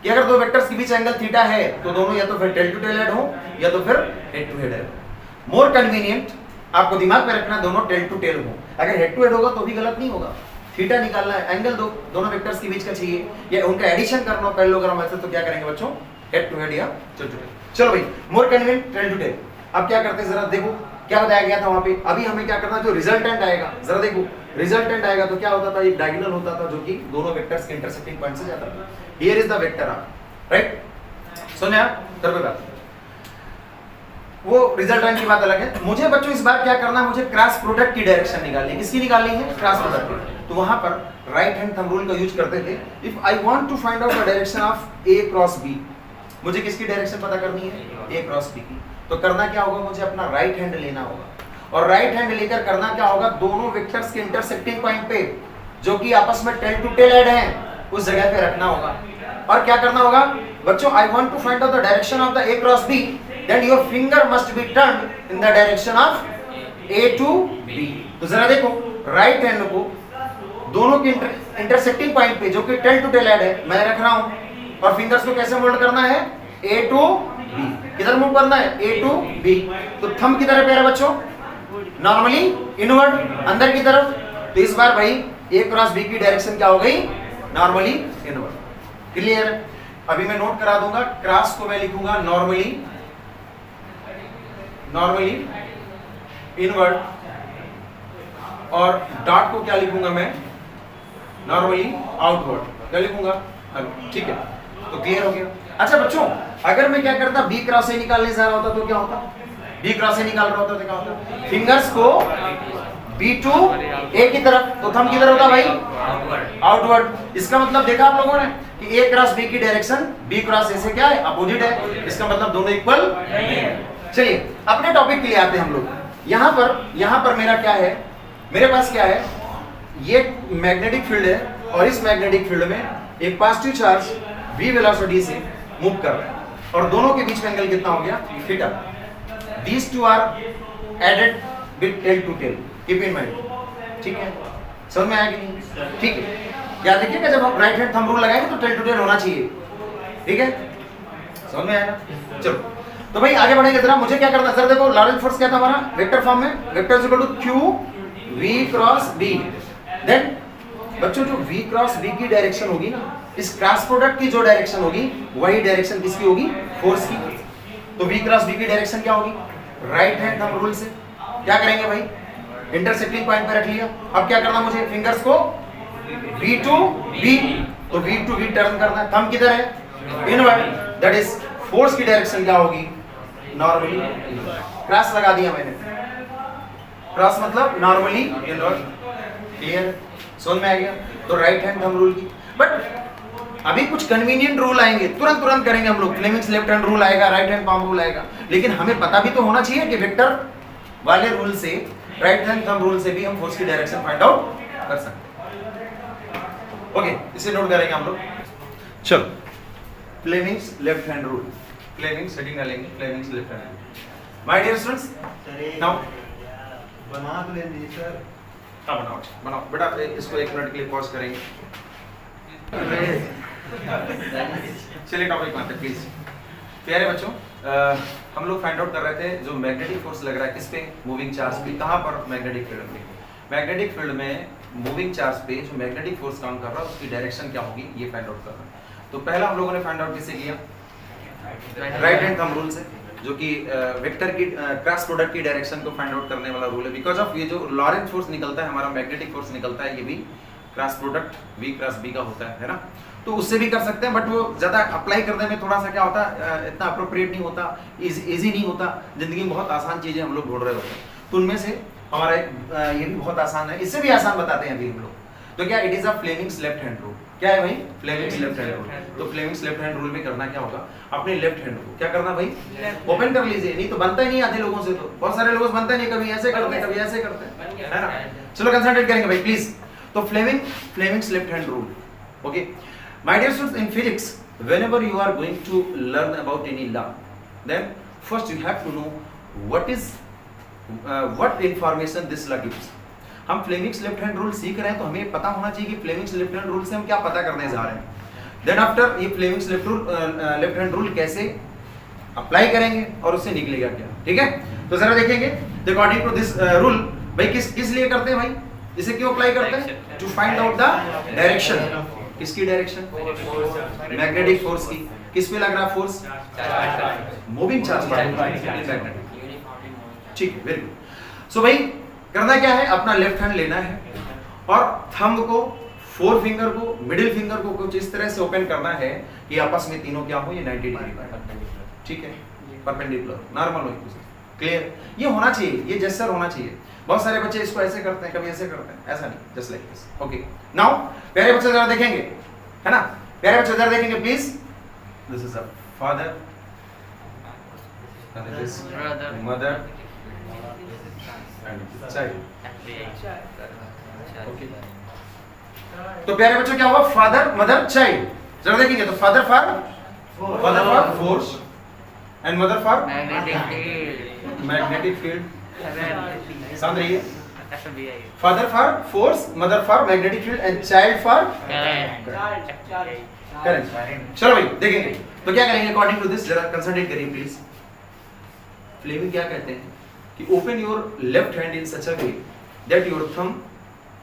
कि अगर दो वेक्टर्स के बीच एंगल थीटा है तो दोनों या तो फिर टेल टू टेल ऐड हो या तो फिर हेड टू हेड ऐड हो। मोर कन्वीनियंट, आपको दिमाग में रखना, दोनों टेल टू टेल हो। अगर हेड टू हेड होगा तो भी गलत नहीं होगा। थीटा निकालना है, एंगल दोनों वेक्टर्स के बीच का चाहिए या उनका एडिशन करना हो पैरेललोग्राम मेथड, तो क्या करेंगे बच्चों, हेड टू हेड या टेल टू टेल। चलो भाई, more convenient tail to tail. अब क्या करते हैं जरा देखो क्या बताया गया था वहां पे। अभी हमें क्या करना है, जो रिजल्टेंट आएगा जरा देखो, रिजल्टेंट आएगा तो क्या होता था, एक डायगोनल होता था जो कि दोनों वेक्टर्स के इंटरसेक्टिंग पॉइंट से जाता था। Here is the vector R, right? सुनिए कर दो बात, वो रिजल्टेंट की बात अलग है। मुझे बच्चों इस बार क्या करना है, मुझे क्रॉस प्रोडक्ट की डायरेक्शन निकालनी है। किसकी निकालनी है, क्रॉस प्रोडक्ट की। तो वहां पर राइट हैंड थंब रूल का यूज करते थे। If I want to find out the direction of A cross B, मुझे किसकी डायरेक्शन पता करनी है, ए क्रॉस बी की। तो करना क्या होगा, मुझे अपना राइट हैंड लेना होगा और राइट हैंड लेकर करना क्या होगा, दोनों वेक्टर्स के इंटरसेक्टिंग पॉइंट पे जो कि आपस में टेल टू टेल ऐड हैं उस जगह पे रखना होगा। और क्या करना होगा बच्चों, I want to find out the direction of the A cross B, then your finger must be turned in the direction of A to B. तो जरा देखो, राइट हैंड को दोनों के इंटरसेक्टिंग पॉइंट पे जो कि टेल टू टेल ऐड है मैं रख रहा हूं और फिंगर्स को कैसे मोल्ड करना है, ए टू बी। किधर मूव करना है, ए टू बी। तो थंब किधर है प्यारे बच्चों, नॉर्मली इनवर्ड, अंदर की तरफ। तो इस बार भाई ए क्रॉस बी की डायरेक्शन क्या हो गई, नॉर्मली इनवर्ड। क्लियर? अभी मैं नोट करा दूंगा, क्रॉस को मैं लिखूंगा नॉर्मली इनवर्ड और डॉट को क्या लिखूंगा मैं, नॉर्मली आउटवर्ड। क्या लिखूंगा, ठीक है? तो क्लियर हो गया। अच्छा बच्चों, अगर मैं क्या करता, बी क्रॉस ए निकालने जा रहा होता तो क्या होता, बी क्रॉस ए निकाल रहा होता तो क्या होता, फिंगर्स को बी टू ए की तरफ, तो थंब किधर होता भाई, आउटवर्ड। इसका मतलब देखा आप लोगों ने कि ए क्रॉस बी की डायरेक्शन बी क्रॉस ए से क्या है, अपोजिट है। इसका मतलब दोनों इक्वल नहीं है। चलिए अपने टॉपिक के लिए आते हैं हम लोग। यहां पर मेरा क्या है, मेरे पास क्या है, ये मैग्नेटिक फील्ड है और इस मैग्नेटिक फील्ड में एक पॉजिटिव चार्ज v वेलोसिटी से मूव कर रहा है और दोनों के बीच में एंगल कितना हो गया, theta. These two are added with tail to tail, keep in mind. ठीक है, समझ में आया कि नहीं? ठीक है, याद रखिएगा जब आप राइट हैंड थंब रूल लगाएंगे तो टेल टू टेल होना चाहिए। ठीक है, समझ में आया? चलो तो भाई आगे बढ़ेंगे जरा। मुझे क्या करना है, सर देखो लॉरेंट फोर्स क्या था हमारा, वेक्टर फॉर्म में, vector is equal to q v cross b। Then बच्चों जो v क्रॉस b की डायरेक्शन होगी ना, इस क्रॉस प्रोडक्ट की जो डायरेक्शन होगी वही डायरेक्शन किसकी होगी, फोर्स की। तो v क्रॉस b की डायरेक्शन क्या होगी, राइट हैंड थंब रूल से क्या करेंगे भाई, इंटरसेक्टिंग पॉइंट पे रख लिया। अब क्या करना मुझे, फिंगर्स को v टू b, तो v टू b टर्न करना है। थंब किधर है, इनवर्ड, दैट इज फोर्स की डायरेक्शन क्या होगी, नॉर्मली। क्रॉस लगा दिया मैंने, क्रॉस मतलब नॉर्मली इनवर्ड। क्लियर, समझ में आ गया? तो राइट हैंड थंब रूल की। बट अभी कुछ कन्वीनियंट रूल आएंगे, तुरंत करेंगे हम लोग। फ्लेमिंग्स लेफ्ट हैंड रूल आएगा, राइट हैंड पाम रूल आएगा, लेकिन हमें पता भी तो होना चाहिए कि वेक्टर वाले रूल से, राइट हैंड थंब रूल से भी हम फोर्स की डायरेक्शन फाइंड आउट कर सकते हैं। ओके, इसे नोट करेंगे हम लोग। चलो, Fleming's left hand rule, Fleming's setting डालेंगे, Fleming's left hand rule. My dear students, now बना तो लेंगे सर। हाँ बनाओ बेटा, इसको 1 मिनट के लिए पॉज करेंगे। चलिए टॉपिक में आते हैं प्लीज। प्यारे बच्चों, हम लोग फाइंड आउट कर रहे थे जो मैग्नेटिक फोर्स लग रहा है किस पे, मूविंग चार्ज पे। कहाँ पर, मैग्नेटिक फील्ड में। मैग्नेटिक फील्ड में मूविंग चार्ज पे जो मैग्नेटिक फोर्स काम कर रहा है उसकी डायरेक्शन क्या होगी, ये फाइंड आउट कर रहा है। तो पहला हम लोगों ने फाइंड आउट किससे किया, राइट हैंड थंब रूल से, जो कि वेक्टर की क्रॉस प्रोडक्ट की डायरेक्शन को फाइंड आउट करने वाला रूल है। बिकॉज ऑफ ये जो लॉरेंट फोर्स निकलता है हमारा, मैग्नेटिक फोर्स निकलता है, ये भी cross product V cross B का होता है ना, तो उससे भी कर सकते हैं, बट वो ज़्यादा अप्लाई करने में थोड़ा सा क्या होता है, इतना अप्रोप्रिएट नहीं होता, इजी नहीं होता। जिंदगी में बहुत आसान चीज़ें हम लोग ढूंढ रहे होते हैं, तो उनमें से हमारा ये भी बहुत आसान है, इससे भी आसान बताते हैं अभी हम लोग। तो क्या it is a Fleming's left hand rule. क्या है भाई? Fleming's left hand rule. तो फ्लेमिंग्स लेफ्ट हैंड रूल में करना क्या होगा, अपने लेफ्ट हैंड को क्या करना भाई, ओपन कर लीजिए। नहीं तो बनता ही नहीं आधे लोगों से, तो बहुत सारे लोगों से बनता नहीं, कभी ऐसे करते हैं कभी ऐसे करते हैं, है ना। चलो कंसंट्रेट करेंगे भाई प्लीज। तो Fleming's left hand rule, okay my dear students, in physics whenever you are going to learn about any law, then first you have to know what information this law gives. हम फ्लेमिंग्स लेफ्ट हैंड रूल सीख रहे हैं, तो हमें पता होना चाहिए कि फ्लेमिंग्स लेफ्ट हैंड रूल से हम क्या पता करने जा रहे हैं। देन आफ्टर ये फ्लेमिंग्स लेफ्ट हैंड रूल कैसे अप्लाई करेंगे और उससे निकलेगा क्या, ठीक है। तो जरा देखेंगे, अकॉर्डिंग टू दिस रूल भाई किस लिए करते हैं भाई, इसे क्यों अप्लाई करते हैं, to find out the direction. किसकी डायरेक्शन? मैग्नेटिक फोर्स की। किस पे लग रहा है फोर्स? मूविंग चार्ज पार्टिकल, ठीक है, वेरी गुड। सो भाई करना क्या है, अपना लेफ्ट हैंड लेना है और थंब को, फोर फिंगर को, मिडिल फिंगर को कुछ इस तरह से ओपन करना है कि आपस में तीनों क्या हो, ये 90 डिग्री का, ठीक है, परपेंडिकुलर, नॉर्मल हो, क्लियर। ये होना चाहिए, ये जेस्चर होना चाहिए। बहुत सारे बच्चे इसको ऐसे करते हैं, कभी ऐसे करते हैं, ऐसा नहीं, just like this, okay. Now प्यारे बच्चे जरा देखेंगे, है ना, प्यारे बच्चे जरा देखेंगे please. This is a father and this is mother and child, okay। तो प्यारे बच्चों क्या हुआ, फादर मदर चाइल्ड, जरा देखेंगे। तो father for force and mother for magnetic field, समझ रही है, father for force, mother for magnetic field and child for current. चलो भाई देखेंगे, तो क्या करेंगे अकॉर्डिंग टू दिस, जरा कंसंट्रेट करिए प्लीज। फ्लेमिंग क्या कहते हैं कि open your left hand in such a way that your thumb,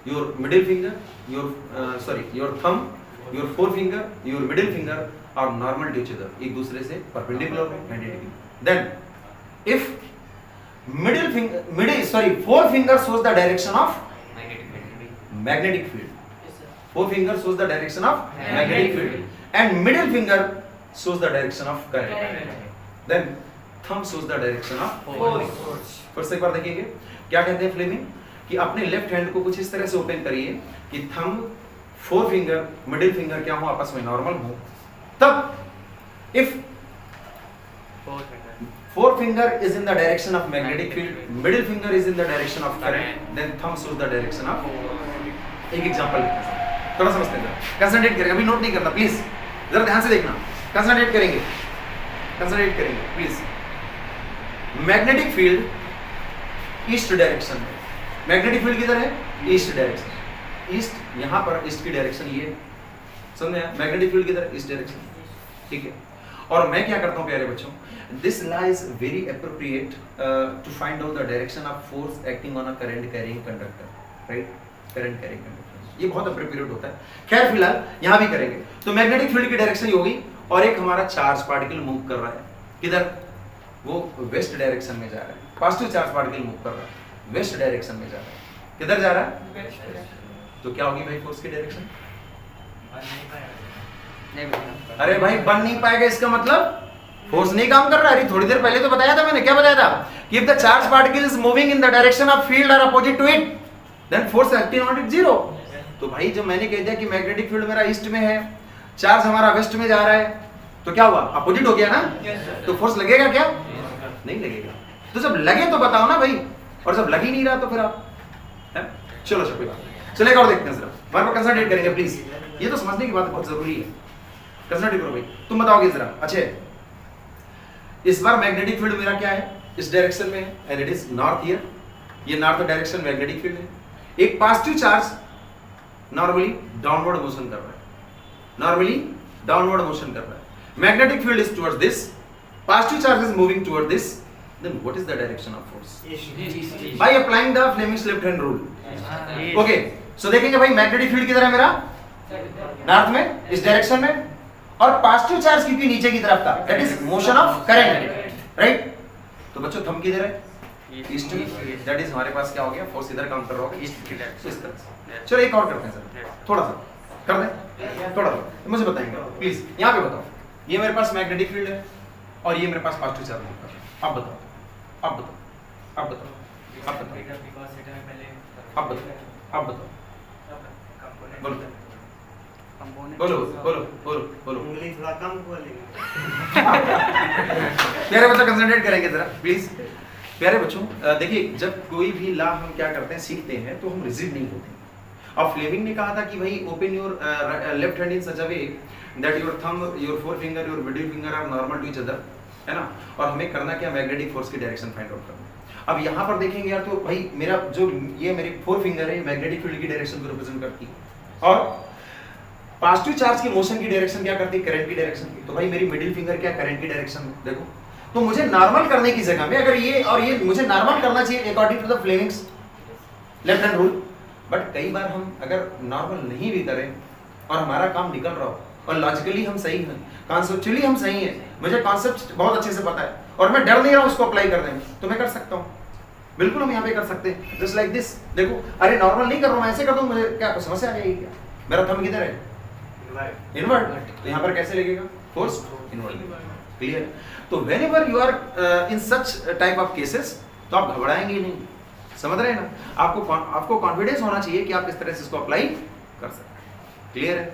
your middle finger, your thumb, your four finger, your middle finger are normal to each other, एक दूसरे से परपेंडिकुलर हो 90 degree. Then if four fingers shows the direction of magnetic field, four fingers shows the direction of magnetic field and middle finger shows the direction of current, then thumb shows the direction of force। फिर से एक बार देखेंगे क्या कहते हैं फ्लेमिंग, कि अपने लेफ्ट हैंड को कुछ इस तरह से ओपन करिए कि thumb, four finger, middle finger क्या हो, आपस में नॉर्मल हो। तब if four finger is in the direction of magnetic field, middle finger is in the direction of current, then thumb shows the direction of। एक एग्जांपल लेते हैं, थोड़ा समझते हैं, कंसंट्रेट करेंगे, अभी नोट नहीं करना प्लीज, जरा ध्यान से देखना, कंसंट्रेट करेंगे please. Magnetic field east direction में, मैग्नेटिक फील्ड किधर है, ईस्ट डायरेक्शन, ईस्ट, यहाँ पर ईस्ट की डायरेक्शन ये, समझे, मैग्नेटिक फील्ड किधर, ईस्ट डायरेक्शन, ठीक है। और मैं क्या करता हूँ प्यारे बच्चों, this law is very appropriate to find out the direction of force acting on a current carrying conductor, right, current carrying conductor, ये बहुत appropriate होता है। खैर फिलहाल यहाँ भी करेंगे। तो मैग्नेटिक फील्ड की डायरेक्शन ये होगी और एक हमारा चार्ज पार्टिकल मूव कर रहा है, किधर, वो वेस्ट डायरेक्शन में जा रहा है, पॉजिटिव चार्ज पार्टिकल मूव कर रहा है, वेस्ट डायरेक्शन में जा रहा है, किधर जा रहा है, तो क्या होगी भाई फोर्स की डायरेक्शन, अरे भाई बन नहीं पाएगा, इसका मतलब फोर्स नहीं काम कर रहा है। थोड़ी देर पहले तो बताया था मैंने, क्या बताया था, कि if the charge particle is moving in the direction of field और opposite to it, then force acting on it zero. तो भाई जब मैंने कह दिया कि मैग्नेटिक फील्ड मेरा ईस्ट में है, चार्ज हमारा वेस्ट में जा रहा है, तो क्या हुआ, अपोजिट हो गया ना, तो फोर्स लगेगा क्या, नहीं लगेगा। तो जब लगे तो बताओ ना भाई, और जब लग ही नहीं रहा तो फिर आप, चलो कोई बात, चलो एक और देखते हैं, जरा बार बार कंसंट्रेट करेंगे प्लीज, ये तो समझने की बात बहुत जरूरी है, कंसंट्रेट करो भाई। तुम बताओगे जरा, अच्छा इस बार मैग्नेटिक फील्ड मेरा क्या है, इस डायरेक्शन में है, and it is north here, ये नॉर्थ डायरेक्शन मैग्नेटिक फील्ड है। एक positive charge normally downward motion कर रहा है, magnetic field is towards this, positive charge is moving toward this, then what is the direction of force? By applying the Fleming's left hand rule. Okay, so देखेंगे भाई मैग्नेटिक फील्ड किधर है मेरा, नॉर्थ में, इस डायरेक्शन में, और पॉजिटिव चार्ज क्योंकि नीचे की तरफ था, that is motion of current, right. तो बच्चों थंब किधर है, ईस्ट, दैट इज हमारे पास क्या हो गया, फोर्स इधर काउंटर होगा ईस्ट की डायरेक्शन, इस तरह से। चलो एक और करते हैं सर, थोड़ा सा कर दें, थोड़ा सा मुझे बताएंगे प्लीज, यहाँ पे बताओ, ये मेरे पास मैग्नेटिक फील्ड है और ये मेरे पास पॉजिटिव चार्ज है, अब बताओ, अब बताओ, अब बताओ, अब बताओ, अब बताओ, अब बताओ, बोलो बोलो बोलो बोलो बोलो, उंगली थोड़ा कम खोलेंगे। प्यारे बच्चों कंसंट्रेट करेंगे जरा प्लीज। प्यारे बच्चों देखिए, जब कोई भी लॉ हम क्या करते हैं, सीखते हैं, तो हम रिजिड नहीं होते। और फ्लेमिंग ने कहा था कि भाई open your left hand in such a way that your thumb, your four finger, your middle finger are normal to each other, है ना। और हमें करना क्या, मैग्नेटिक फोर्स की डायरेक्शन फाइंड आउट करना। अब यहाँ पर देखेंगे यार, तो भाई मेरा जो ये मेरी फोर फिंगर है, मैग्नेटिक फील्ड की डायरेक्शन को रिप्रेजेंट करती है, और पॉजिटिव चार्ज की मोशन की डायरेक्शन क्या करती है, करंट की डायरेक्शन। तो भाई मेरी मिडिल फिंगर क्या, करंट की डायरेक्शन देखो। तो मुझे नॉर्मल करने की जगह में अगर ये और ये मुझे नॉर्मल करना चाहिए according to the Fleming's left hand rule, but कई बार हम अगर नॉर्मल नहीं भी करें और हमारा काम निकल रहा हो और लॉजिकली हम सही हैं, कॉन्सेप्चुअली हम सही हैं, मुझे कॉन्सेप्ट बहुत अच्छे से पता है और मैं डर नहीं रहा हूं उसको अप्लाई करने में, तो मैं कर सकता हूं। बिल्कुल हम यहाँ पे कर सकते हैं, जस्ट लाइक दिस। देखो, अरे नॉर्मल नहीं कर रहा हूं, ऐसे कर दूं, मुझे क्या समस्या आ जाएगी क्या? मेरा थंब किधर है, इनवर्ट, तो यहाँ पर कैसे लगेगा, फोर्स इनवर्ट। क्लियर? तो whenever you are in such type of cases, तो आप घबराएंगे नहीं, समझ रहे हैं ना। आपको कॉन्फिडेंस होना चाहिए कि आप इस तरह से इसको अप्लाई कर सकते हैं। क्लियर है?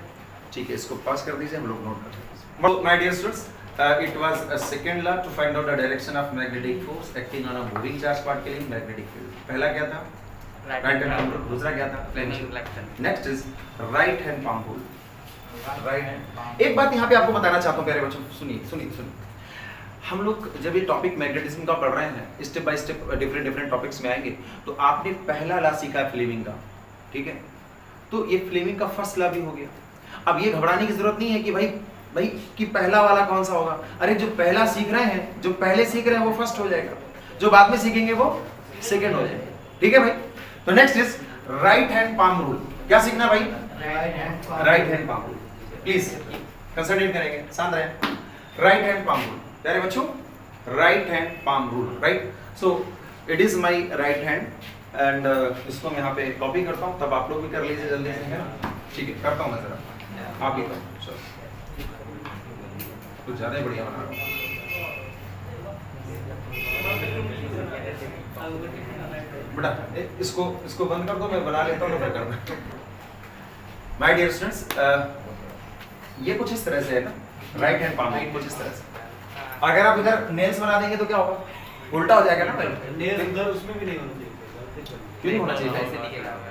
ठीक है, इसको पास कर दीजिए, हम लोग नोट कर दीजिए। My dear students, it was a second law to find out the direction of magnetic force acting on a moving charge particle in magnetic field. पहला क्या था, राइट हैंड palm rule, दूसरा क्या था, Fleming. Next is right hand palm rule। Right hand, एक बात यहाँ पे आपको बताना चाहता हूँ प्यारे बच्चों, सुनिए सुनिए सुनिए। हम लोग जब ये टॉपिक मैग्नेटिज्म का पढ़ रहे हैं, step by step different topics में आएंगे, तो आपने पहला लॉ सीखा है फ्लेमिंग का, ठीक है। तो ये फ्लेमिंग का फर्स्ट लॉ भी हो गया। अब ये घबराने की जरूरत नहीं है कि भाई कि पहला वाला कौन सा होगा। अरे जो पहला सीख रहे हैं, जो पहले सीख रहे हैं वो फर्स्ट हो जाएगा, जो बाद में सीखेंगे वो सेकंड हो जाएगा, ठीक है भाई। तो next is right hand palm rule. क्या सीखना भाई, right hand palm rule. Please concentrate करेंगे, शांत रहें। राइट हैंड पाम रूल प्यारे बच्चों, right hand palm rule, right. So it is my right hand and इसको मैं यहाँ पे कॉपी करता हूँ, तब आप लोग भी कर लीजिए जल्दी से, है ना। ठीक है, करता हूँ मैं जरा, आप भी करो, चलो कुछ ज्यादा ही बढ़िया बना रहा हूँ। बेटा इसको बंद कर दो, मैं बना लेता हूँ, फिर करना। माय डियर स्टूडेंट्स, ये कुछ इस तरह से है ना, राइट हैंड पाम कुछ इस तरह से। अगर आप इधर नेल्स बना देंगे तो क्या होगा, उल्टा हो जाएगा ना भाई। नेल्स उधर उसमें भी नहीं होना चाहिए, क्यों नहीं होना चाहिए,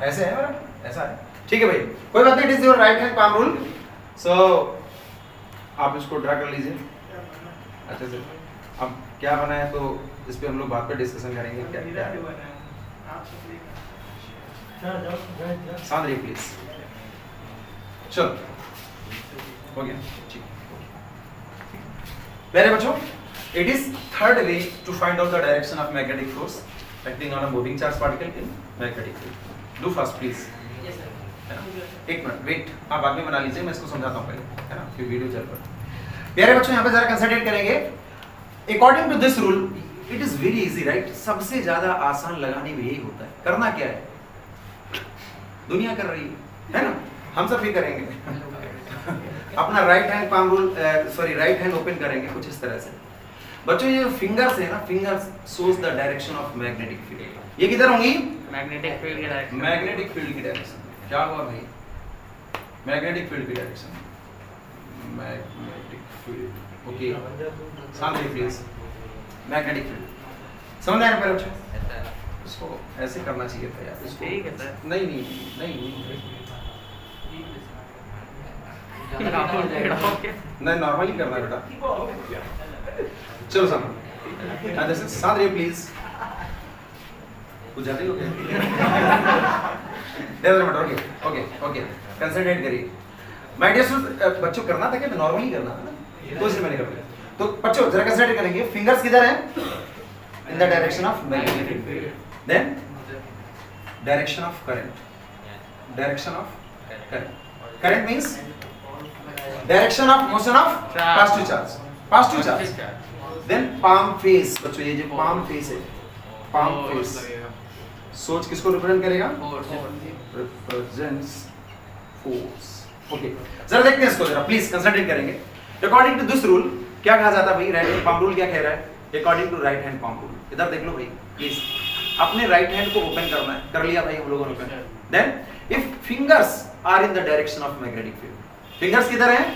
ऐसे है मेरा, ऐसा है, ठीक है भाई, कोई बात नहीं। It is your right hand palm rule. So आप इसको ड्रा कर लीजिए अच्छे से। अब क्या बना है तो इस पे हम लोग बाद में डिस्कशन करेंगे, क्या क्या शांत रहिए प्लीज। चलो हो गया, ठीक। मेरे बच्चों, it is third way to find out the direction of magnetic force acting on a moving charge particle in magnetic field. Do fast please. एक मिनट वेट, आप बाद में बना लीजिए, मैं इसको समझाता हूँ पहले, है ना, फिर वीडियो चल रहा है। प्यारे बच्चों, यहाँ पे जरा कंसंट्रेट करेंगे। According to this rule it is very easy, right. सबसे ज्यादा आसान लगाने में यही होता है। करना क्या है, दुनिया कर रही है ना, हम सब भी करेंगे। अपना right hand palm rule, sorry right hand open करेंगे कुछ इस तरह से। बच्चों ये जो फिंगर्स है ना, fingers shows the direction of magnetic field. ये किधर होंगी, मैग्नेटिक फील्ड की डायरेक्शन। मैग्नेटिक फील्ड की डायरेक्शन क्या हुआ भाई, मैग्नेटिक फील्ड की डायरेक्शन, मैग्नेटिक फील्ड। ओके, सामने प्लीज, मैग्नेटिक फील्ड समझ आया मेरे बच्चों। इसको ऐसे करना चाहिए था यार, इसको ठीक है सर। नहीं नहीं नहीं नहीं, नॉर्मली करना है बेटा। चलो सामने, जैसे साथ रहिए प्लीज, कुछ ज्यादा ही हो गया। ओके ओके ओके, कंसंट्रेट करिए। माय डियर स्टूडेंट्स, बच्चों करना था क्या, नॉर्मली करना था ना, तो इसलिए मैंने कर दिया। तो बच्चों जरा कंसंट्रेट करेंगे। फिंगर्स किधर हैं, in the direction of magnetic field, then direction of current, direction of current. Current means direction of motion of positive charge, positive charge. Then palm face, बच्चों ये जो पाम फेस है, palm face. सोच किसको रिप्रेजेंट करेगा? Represents force. ओके, जरा देखते हैं इसको, जरा प्लीज कंसंट्रेट करेंगे. अकॉर्डिंग टू दिस रूल क्या कहा जाता है भाई? राइट हैंड पाम रूल क्या कह रहा है? According to right hand palm rule, इधर देख लो भाई प्लीज. अपने राइट हैंड को ओपन करना है. कर लिया भाई हम लोगों ने open. Then if fingers are in the direction of magnetic field, fingers किधर हैं?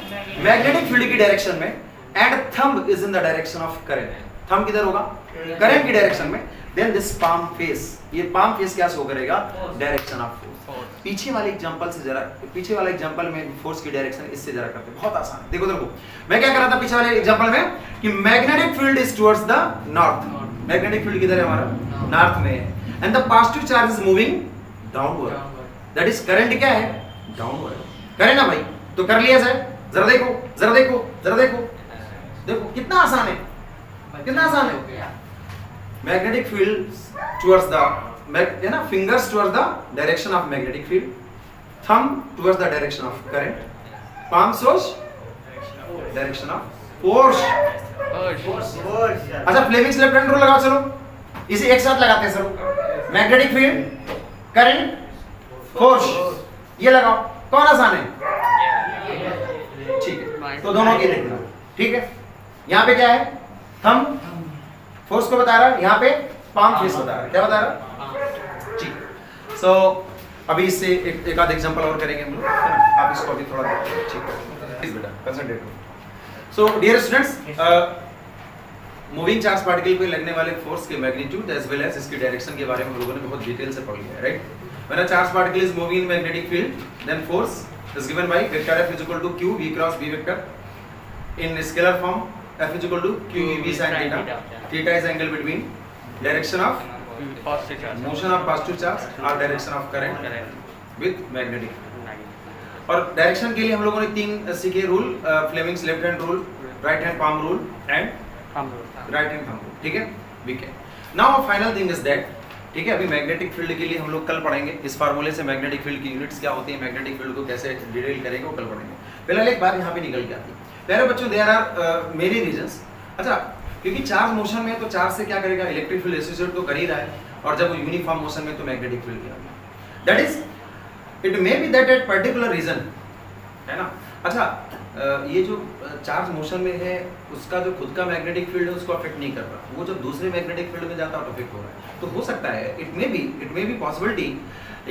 मैग्नेटिक फील्ड की डायरेक्शन में. And thumb is in the direction of current. Thumb किधर होगा? करंट की डायरेक्शन में. देन दिस पाम फेस, ये पाम फेस क्या शो करेगा? Direction of force. पीछे वाले एग्जांपल से जरा, पीछे वाले एग्जांपल में फोर्स की डायरेक्शन इससे जरा करते हैं, बहुत आसान है. देखो देखो मैं क्या कर रहा था पीछे वाले एग्जांपल में कि magnetic field is towards the north. Magnetic field किधर है हमारा? नॉर्थ में है. And the positive charge is moving downward. That is current क्या है? डाउनवर्ड. करें ना भाई? तो कर लिया जाए. जरा देखो जरा देखो जरा देखो, देखो कितना आसान है, कितना आसान है. मैग्नेटिक फील्ड टुवर्ड्स द, है ना, fingers towards the direction of magnetic field, thumb towards the direction of current, palm shows direction of force. अच्छा, फ्लेमिंग्स लेफ्ट हैंड रूल लगाओ. चलो इसे एक साथ लगाते हैं sir. Magnetic field, current, force, ये लगाओ. कौन आसान है? ठीक है, तो दोनों के देखना. ठीक है, यहाँ पे क्या है? थंब फोर्स को बता रहा है, यहाँ पे पाम फेस बता रहा है. क्या बता रहा है? ठीक. सो अभी इससे एक आध एग्जांपल और करेंगे हम लोग, है ना. आप इसको अभी थोड़ा देखिए. ठीक है प्लीज बेटा कंसंट्रेट करो. So dear students, moving charge particle पे लगने वाले फोर्स के मैग्नीट्यूड एज वेल एज इसकी डायरेक्शन के बारे में हम लोगों ने बहुत डिटेल से पढ़ लिया है. Right. When a charge particle is moving in magnetic field, then force is given by vector F is equal to q v cross b vector. In scalar form, F is equal to q v sin theta. Theta is angle between direction of motion of positive charge or direction of current with magnetic field. और डायरेक्शन के लिए हम लोगों ने तीन सीखे rule, Fleming's left hand rule, right hand palm rule and right hand thumb rule. ठीक है, we can now final thing is that. ठीक है, अभी मैग्नेटिक फील्ड के लिए हम लोग कल पढ़ेंगे. इस फार्मूले से मैग्नेटिक फील्ड की यूनिट्स क्या होती है, मैग्नेटिक फील्ड को कैसे डिटेल करेंगे वो कल पढ़ेंगे. फिलहाल एक बात यहाँ पे निकल के आती है. प्यारे बच्चों, देयर आर मेनी रीजंस. अच्छा, क्योंकि चार्ज मोशन में तो चार्ज से क्या करेगा? इलेक्ट्रिक फील्ड एसोसिएट तो कर ही रहा है. और जब वो यूनिफॉर्म मोशन में तो मैग्नेटिक फील्ड भी आ गया. That is it may be that at particular region, है ना. अच्छा, ये जो चार्ज मोशन में है उसका जो खुद का मैग्नेटिक फील्ड है उसको अफेक्ट नहीं कर रहा. वो जब दूसरे मैग्नेटिक फील्ड में जाता है तो अफेक्ट हो रहा है. तो हो सकता है, इट मे बी पॉसिबिलिटी,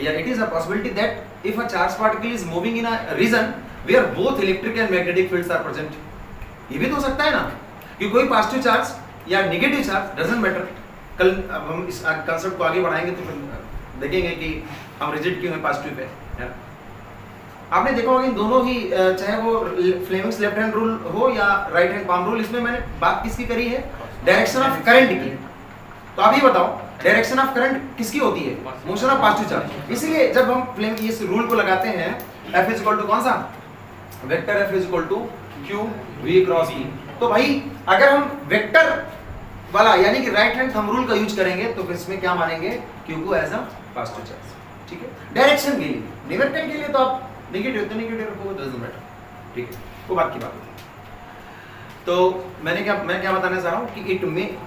या it is a possibility that if a charge particle is moving in a region where both electric and magnetic fields are present. ये भी तो हो सकता है ना कि कोई पॉजिटिव चार्ज या नेगेटिव चार्ज, डजंट मैटर. कल हम इस कांसेप्ट को आगे बढ़ाएंगे तो फिर देखेंगे कि हम रिजिड क्यों है पॉजिटिव पे, है ना. आपने देखा होगा इन दोनों ही, चाहे वो फ्लेमिंग्स लेफ्ट हैंड रूल हो या राइट हैंड पाम रूल, इसमें मैंने बात किसकी करी है? डायरेक्शन ऑफ करंट की. तो आप ये बताओ, डायरेक्शन ऑफ करंट किसकी होती है? Motion of positive charge. इसलिए जब हम फ्लेम इस रूल को लगाते हैं, F इज इक्वल टू कौन सा? Vector F is equal to Q V cross E. तो भाई अगर हम वेक्टर वाला यानी कि राइट हैंड थंब रूल का यूज करेंगे तो फिर इसमें क्या मानेंगे? Q को एज अ पॉजिटिव चार्ज. ठीक है, डायरेक्शन के लिए. नेगेटिव के लिए तो आप नेगेटिव तो नेगेटिव रखोगे, डजंट मैटर. ठीक है, वो बात की बात है. तो मैं क्या बताना चाह रहा हूँ कि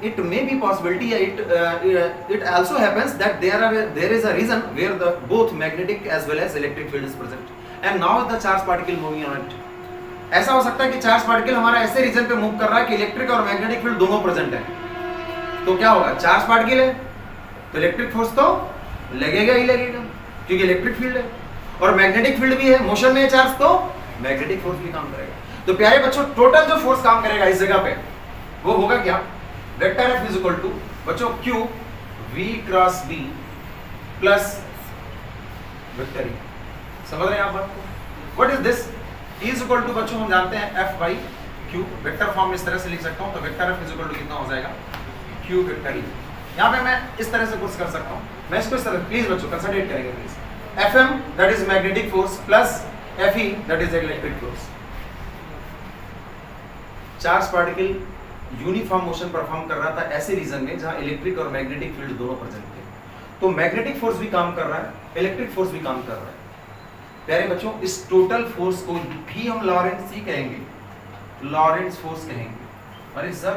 it may be possibility, it also happens that there is a reason where the both magnetic as well as electric field is present, and now the charge particle moving on it. ऐसा हो सकता है कि चार्ज पार्टिकल हमारा ऐसे रीजन पे मूव कर रहा है कि इलेक्ट्रिक और मैग्नेटिक फील्ड दोनों प्रेजेंट है. तो क्या होगा? चार्ज पार्टिकल है तो इलेक्ट्रिक फोर्स तो लगेगा ही लगेगा क्योंकि इलेक्ट्रिक फील्ड है, और मैग्नेटिक फील्ड भी है, मोशन में है चार्ज, तो मैग्नेटिक फोर्स भी काम करेगा. तो प्यारे बच्चों, टोटल जो फोर्स काम करेगा इस जगह पे वो होगा क्या? Vector F is equal to बच्चों Q V cross B plus vector E. समझ रहे हैं आप बात को? What is this? E is equal to बच्चों हम जानते हैं F by Q. Vector form में इस तरह से लिख सकता हूं. तो vector F is equal to कितना हो जाएगा? Q vector E. यहाँ पे मैं इस तरह से कुछ कर सकता हूँ. मैं इसको इस तरह, प्लीज बच्चों कंसंट्रेट करेंगे please. Fm that is magnetic force plus Fe that is electric force. Charge particle uniform motion perform कर रहा था ऐसे रीजन में जहां इलेक्ट्रिक और मैग्नेटिक फील्ड दोनों प्रेजेंट थे. तो मैग्नेटिक फोर्स भी काम कर रहा है, इलेक्ट्रिक फोर्स भी काम कर रहा है. प्यारे बच्चों, इस टोटल फोर्स को भी हम लॉरेंट्ज ही कहेंगे, लॉरेंट्ज फोर्स कहेंगे. अरे सर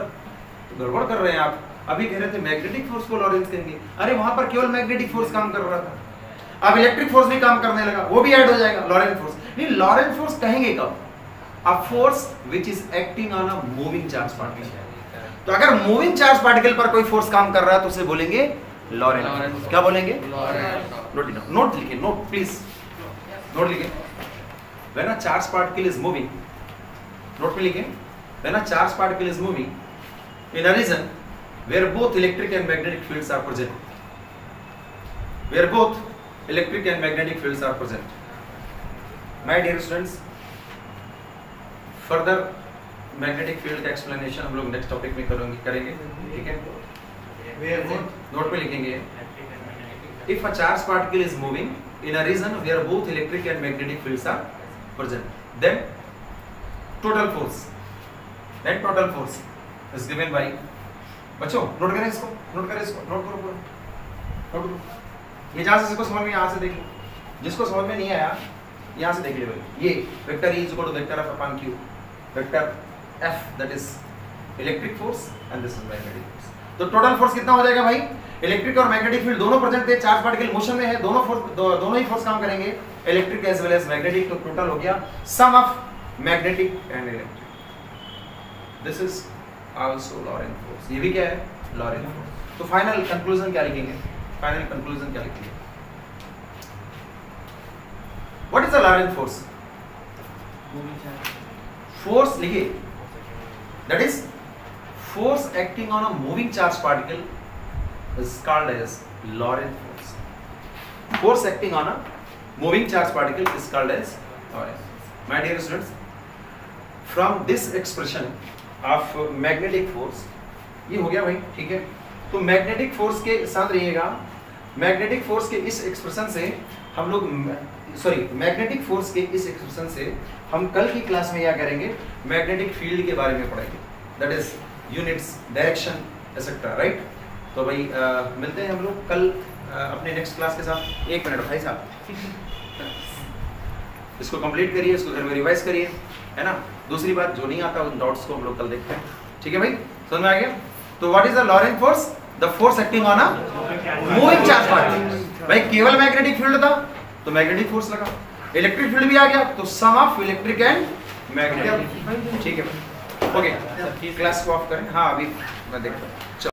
तो गड़बड़ कर रहे हैं आप. अभी कह रहे थे मैग्नेटिक फोर्स को लॉरेंस कहेंगे, अरे वहां पर केवल मैग्नेटिक फोर्स काम कर रहा था, अब इलेक्ट्रिक फोर्स भी काम करने लगा, वो भी ऐड हो जाएगा लॉरेंस फोर्स। नहीं, लॉरेंस फोर्स कहेंगे कब? A force which is acting on a moving charge particle. तो अगर मूविंग चार्ज पार्टिकल पर कोई फोर्स काम कर रहा है तो उसे बोलेंगे लॉरेंस। क्या बोलेंगे? नोट लिखिए, नोट प्लीज, नोट लिखिए। When a charge particle is moving, note में लिखिए, when a charge particle is moving in a region where both electric and magnetic fields are present, where both electric and magnetic fields are present. My dear students, further magnetic field का explanation हम लोग next topic में करेंगे, ठीक है? नोट में लिखेंगे, if a charged particle is moving in a region where both electric and magnetic fields are present, then total force is given by, बच्चों नोट करें इसको, नोट करें इसको, नोट करो पूरा, नोट करो। ये जहाँ से जिसको समझ में, यहाँ से देखिए, जिसको समझ में नहीं आया यहाँ से देख लीजिए भाई। ये vector E equal to vector F upon Q, vector F that is electric force and this is magnetic force. तो टोटल फोर्स कितना हो जाएगा भाई? इलेक्ट्रिक और मैग्नेटिक फील्ड दोनों प्रेजेंट थे, चार्ज पार्टिकल मोशन में है, दोनों ही फोर्स काम करेंगे, electric as well as magnetic. तो टोटल हो गया sum of magnetic and electric, this is also Lorentz force. ये भी क्या है? Laurent force. तो फाइनल कंक्लूजन क्या लिखेंगे? फाइनल कंक्लूजन क्या लिखेंगे? What is the Lorentz force? Force लिखिए, that is force acting on a moving charge particle is called as Lorentz force. Force acting on a moving charge particle is called as Lorentz. My dear students, from this expression of magnetic force, ये हो गया भाई, ठीक है? तो मैग्नेटिक फोर्स के साथ रहिएगा, मैग्नेटिक फोर्स के इस एक्सप्रेशन से हम लोग, मैग्नेटिक फोर्स के इस एक्सप्रेशन से हम कल की क्लास में क्या करेंगे? मैग्नेटिक फील्ड के बारे में पढ़ेंगे, that is units, direction etcetera, right? तो भाई मिलते हैं हम लोग कल अपने नेक्स्ट क्लास के साथ। एक मिनट भाई साहब, इसको कंप्लीट करिए, इसको घर में रिवाइज करिए, है ना? दूसरी बात, जो नहीं आता उन डॉट्स को हम लोग कल देखते हैं, ठीक है भाई? समझ में आ गया? तो what is the Lorentz force? The force acting on a moving charge particle. भाई केवल मैग्नेटिक फील्ड था तो मैग्नेटिक फोर्स लगा, इलेक्ट्रिक फील्ड भी आ गया तो सम ऑफ इलेक्ट्रिक एंड मैग्नेटिक, ठीक है भाई? ओके, क्लास को ऑफ करें। हाँ अभी मैं देखता हूँ, चलो।